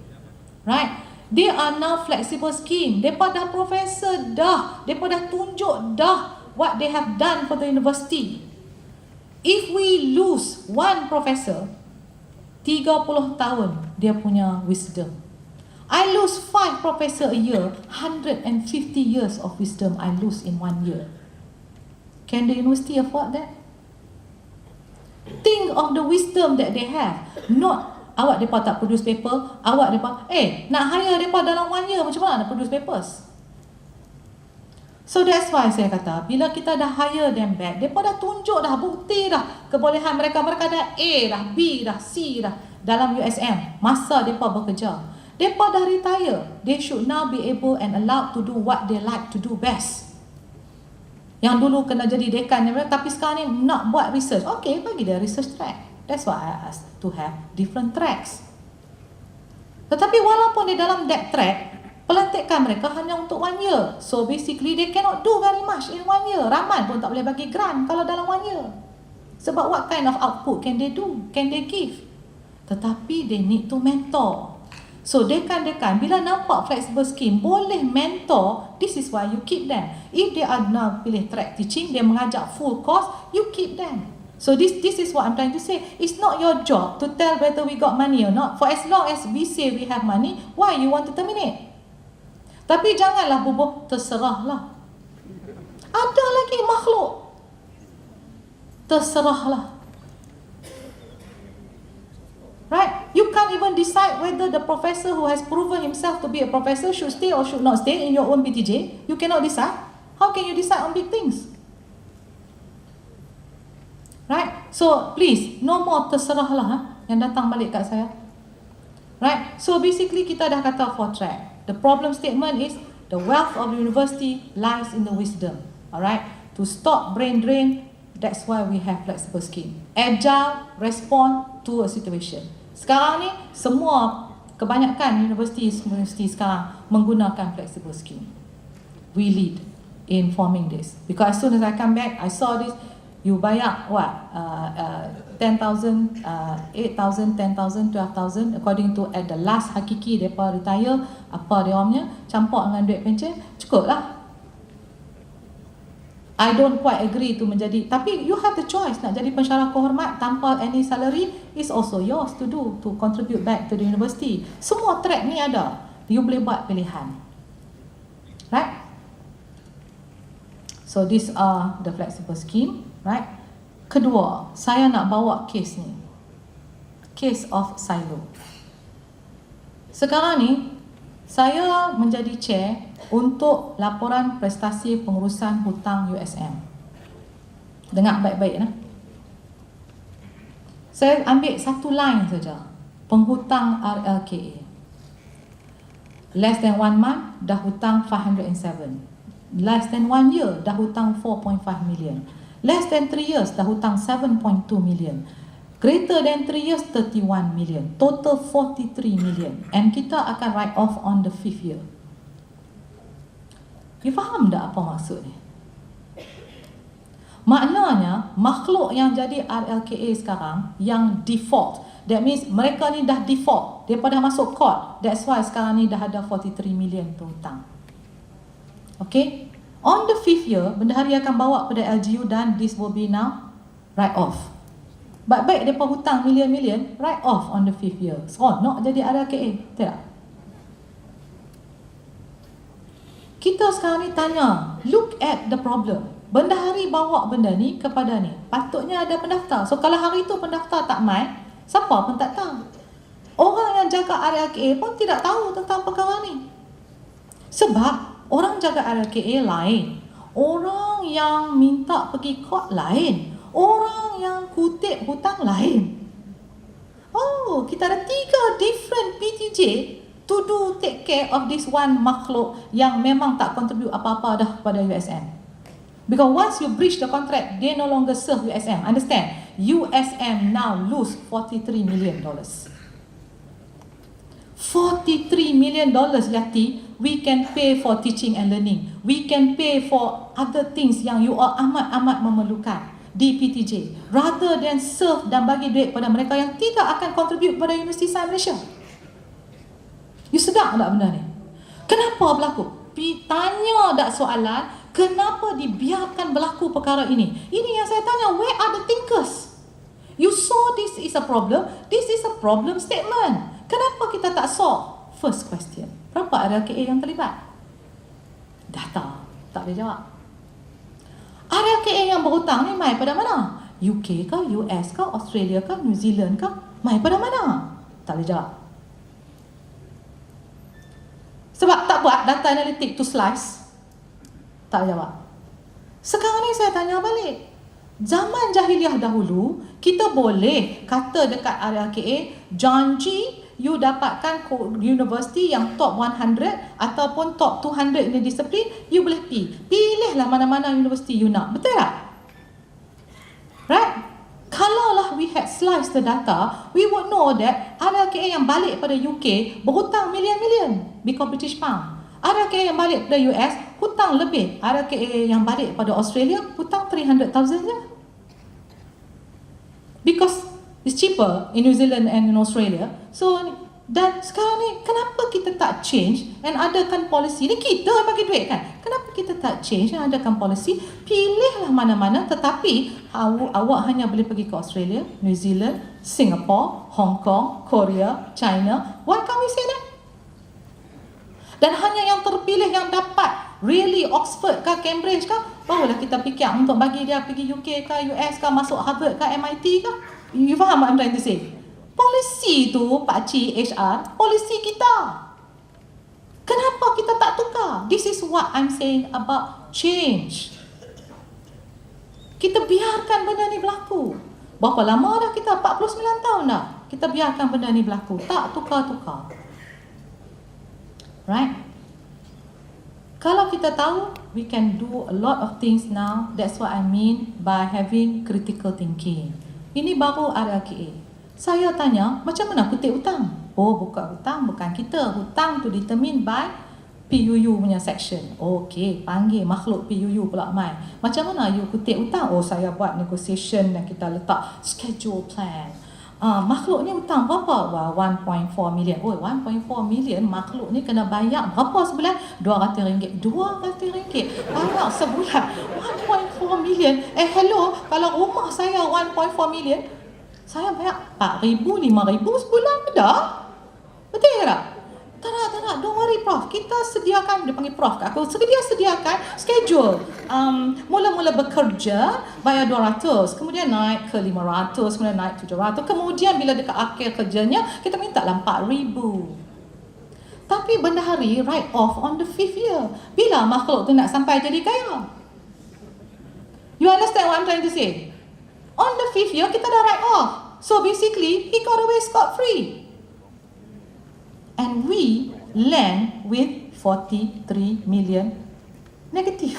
Right? They are now flexible scheme. Mereka dah profesor dah. Mereka dah tunjuk dah what they have done for the university. If we lose one professor, 30 tahun dia punya wisdom. I lose 5 professor a year, 150 years of wisdom I lose in 1 year. Can the university afford that? Think of the wisdom that they have. Not awak mereka tak produce paper, awak mereka, nak hire mereka dalam 1 year, macam mana nak produce papers? So that's why saya kata, bila kita dah hire them back, mereka dah tunjuk dah, bukti dah kebolehan mereka. Mereka dah A dah, B dah, C dah dalam USM masa mereka bekerja. Mereka dah retire. They should now be able and allowed to do what they like to do best. Yang dulu kena jadi dekan, tapi sekarang ni nak buat research. Okay, bagi dia research track. That's why I asked to have different tracks. Tetapi walaupun di dalam that track, pelantikan mereka hanya untuk 1 year. So basically they cannot do very much in 1 year. Raman pun tak boleh bagi grant kalau dalam 1 year. Sebab what kind of output can they do? Can they give? Tetapi they need to mentor. So dekan-dekan bila nampak flexible scheme boleh mentor, this is why you keep them. If they are now pilih track teaching, dia mengajak full course, you keep them. So this is what I'm trying to say. It's not your job to tell whether we got money or not. For as long as we say we have money, why you want to terminate? Tapi janganlah bubuh, terserahlah. Ada lagi makhluk, terserahlah. Right? You can't even decide whether the professor who has proven himself to be a professor should stay or should not stay in your own PTJ. You cannot decide. How can you decide on big things? Right? So please, no more terserahlah yang datang balik kat saya. Right? So basically kita dah kata 4 track. The problem statement is the wealth of the university lies in the wisdom. Alright? To stop brain drain, that's why we have flexible scheme. Agile, respond to a situation. Sekarang ni semua kebanyakan universiti sekarang menggunakan flexible scheme. We lead in forming this because as soon as I come back, I saw this. You bayar what? 10,000, 8,000, 10,000, 12,000 according to at the last hakiki mereka retire, apa dia orangnya, campur dengan duit pencen, cukup lah. I don't quite agree to menjadi, tapi you have the choice nak jadi pensyarah kehormat tanpa any salary, is also yours to do, to contribute back to the university. Semua track ni ada, you boleh buat pilihan. Right? So these are the flexible scheme. Right? Kedua, saya nak bawa kes ni. Case of silo. Sekarang ni, saya menjadi chair untuk laporan prestasi pengurusan hutang USM. Dengar baik-baik. Saya ambil satu line saja. Penghutang RLKA. Less than 1 month, dah hutang 507. Less than 1 year, dah hutang 4.5 million. Less than 3 years, dah hutang 7.2 million. Greater than 3 years, 31 million. Total 43 million. And kita akan write off on the 5th year. You faham tak apa maksud ni? Maknanya, makhluk yang jadi RLKA sekarang, yang default. That means mereka ni dah default. Mereka dah masuk court. That's why sekarang ni dah ada 43 million tu hutang. Okay? On the 5th year, bendahari akan bawa pada LGU dan this will be now write off. Baik mereka hutang million-million, write off on the 5th year. So, nak jadi RLKA. Tak? Kita sekarang ni tanya, look at the problem. Bendahari bawa benda ni kepada ni. Patutnya ada pendaftar. So, kalau hari tu pendaftar tak main, siapa pun tak tahu. Orang yang jaga RLKA pun tidak tahu tentang perkara ni. Sebab orang jaga RLKA lain. Orang yang minta pergi court lain. Orang yang kutip hutang lain. Oh, kita ada 3 different PTJ to do take care of this one makhluk yang memang tak contribute apa-apa dah kepada USM. Because once you breach the contract, they no longer serve USM. Understand? USM now lose $43 million. $43 million, Yati, we can pay for teaching and learning. We can pay for other things yang you are amat-amat memerlukan di PTJ, rather than serve dan bagi duit pada mereka yang tidak akan contribute pada Universiti Sains Malaysia. You sedar tak benda ni? Kenapa berlaku? Tanya tak soalan, kenapa dibiarkan berlaku perkara ini? Ini yang saya tanya, where are the thinkers? You saw this is a problem, this is a problem statement. Kenapa kita tak solve? First question, berapa RLKA yang terlibat? Data, tak boleh jawab. RLKA yang berhutang ni mai pada mana? UK ke, US ke, Australia ke, New Zealand ke? Mai pada mana? Tak boleh jawab. Sebab tak buat data analitik to slice. Tak jawab. Sekarang ni saya tanya balik. Zaman jahiliah dahulu, kita boleh kata dekat RLKA, janji you dapatkan universiti yang top 100 ataupun top 200 in the disiplin, you boleh pergi. Pilihlah mana-mana universiti you nak. Betul tak? Right? Kalaulah we had sliced the data, we would know that RLKA yang balik pada UK berhutang million-million because British Pound. RLKA yang balik pada US hutang lebih. RLKA yang balik pada Australia hutang 300,000 je. Because it's cheaper in New Zealand and in Australia. So, dan sekarang ni kenapa kita tak change and adakan policy? Ni kita yang bagi duit kan? Kenapa kita tak change and adakan policy? Pilihlah mana-mana, tetapi awak hanya boleh pergi ke Australia, New Zealand, Singapore, Hong Kong, Korea, China. Why can't we say that? Dan hanya yang terpilih yang dapat really Oxford ke Cambridge ke, barulah kita fikir untuk bagi dia pergi UK ke US ke, masuk Harvard ke MIT ke. You faham what I'm trying to say? Polisi tu, pakcik HR, polisi kita. Kenapa kita tak tukar? This is what I'm saying about change. Kita biarkan benda ni berlaku. Berapa lama dah kita? 49 tahun dah. Kita biarkan benda ni berlaku. Tak tukar-tukar. Right? Kalau kita tahu, we can do a lot of things now. That's what I mean by having critical thinking. Ini baru RLKA. Saya tanya, macam mana kutip hutang? Oh, bukan hutang, bukan kita. Hutang tu determined by PUU punya section. Okey, panggil makhluk PUU pula mai. Macam mana you kutip hutang? Oh, saya buat negotiation dan kita letak schedule plan. Makhluk ni hutang berapa? Wah, 1.4 million. Oh, 1.4 million makhluk ni kena bayar berapa sebulan? RM200. RM200. Bayar sebulan 1.4 million. Hello, kalau rumah saya 1.4 million, saya bayar 4,000, 5,000 sebulan dah. Betul tak? Tak, don't worry Prof. Kita sediakan, dia panggil Prof kat aku, sediakan schedule. Mula-mula bekerja, bayar 200, kemudian naik ke 500, kemudian naik 700, kemudian bila dekat akhir kerjanya, kita minta lah 4,000. Tapi bendahari write off on the 5th year. Bila makhluk tu nak sampai jadi kaya? You understand what I'm trying to say? On the 5th year, kita dah write off. So basically, he got away scot-free. And we land with 43 million negative.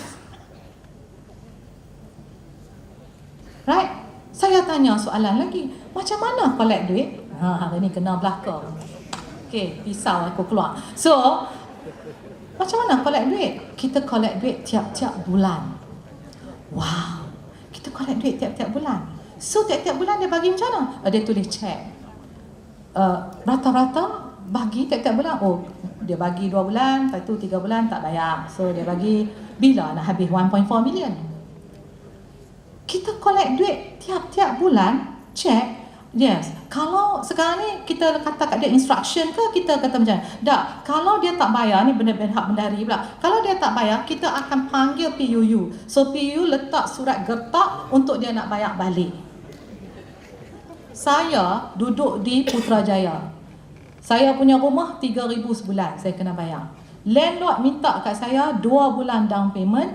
Right? Saya tanya soalan lagi. Macam mana collect duit? Hari ni kena belakang. Okay, pisau aku keluar. So, macam mana collect duit? Kita collect duit tiap-tiap bulan. Wow. Kita collect duit tiap-tiap bulan. So, tiap-tiap bulan dia bagi macam mana? Dia tulis check. Rata-rata bagi tiap-tiap bulan. Oh, dia bagi 2 bulan, lepas tu 3 bulan tak bayar. So, dia bagi bila nak habis 1.4 million. Kita collect duit tiap-tiap bulan, check. Yes. Kalau sekarang ni kita kata kat dia instruction ke, kita kata macam tak, kalau dia tak bayar, ni benda-benda hak bendahari pula. Kalau dia tak bayar, kita akan panggil PUU. So PUU letak surat gertak untuk dia nak bayar balik. Saya duduk di Putrajaya. Saya punya rumah 3,000 sebulan saya kena bayar. Landlord minta kat saya 2 bulan down payment,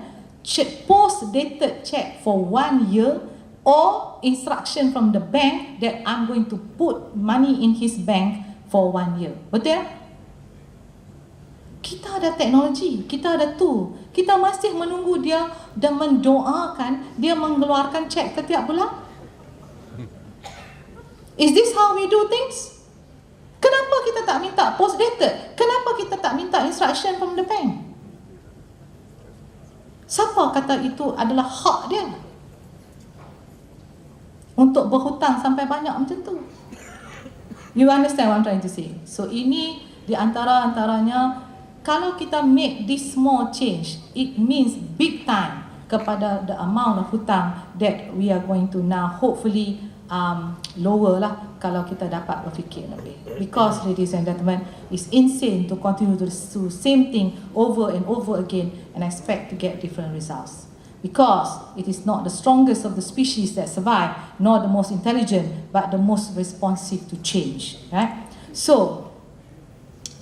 post dated check for 1 year, or instruction from the bank that I'm going to put money in his bank for 1 year. Betul? Kita ada teknologi, kita ada tool. Kita masih menunggu dia dan mendoakan dia mengeluarkan cek setiap bulan. Is this how we do things? Kenapa kita tak minta post dated? Kenapa kita tak minta instruction from the bank? Siapa kata itu adalah hak dia untuk berhutang sampai banyak macam tu? You understand what I'm trying to say? So ini di antaranya, kalau kita make this small change, it means big time kepada the amount of hutang that we are going to now hopefully lower lah kalau kita dapat berfikir lebih. Because, ladies and gentlemen, it's insane to continue to do the same thing over and over again and expect to get different results. Because it is not the strongest of the species that survive, nor the most intelligent, but the most responsive to change. Right? So,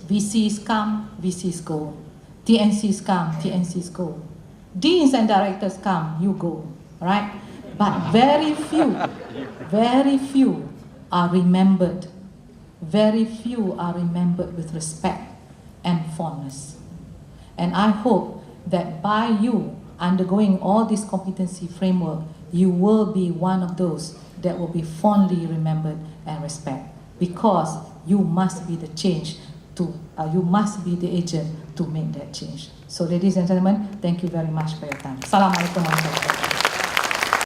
VCs come, VCs go. TNCs come, TNCs go. Deans and directors come, you go. Right? But very few are remembered. Very few are remembered with respect and fondness. And I hope that by you undergoing all this competency framework, you will be one of those that will be fondly remembered and respect, because you must be the change you must be the agent to make that change. So, ladies and gentlemen, thank you very much for your time. Assalamualaikum warahmatullahi wabarakatuh.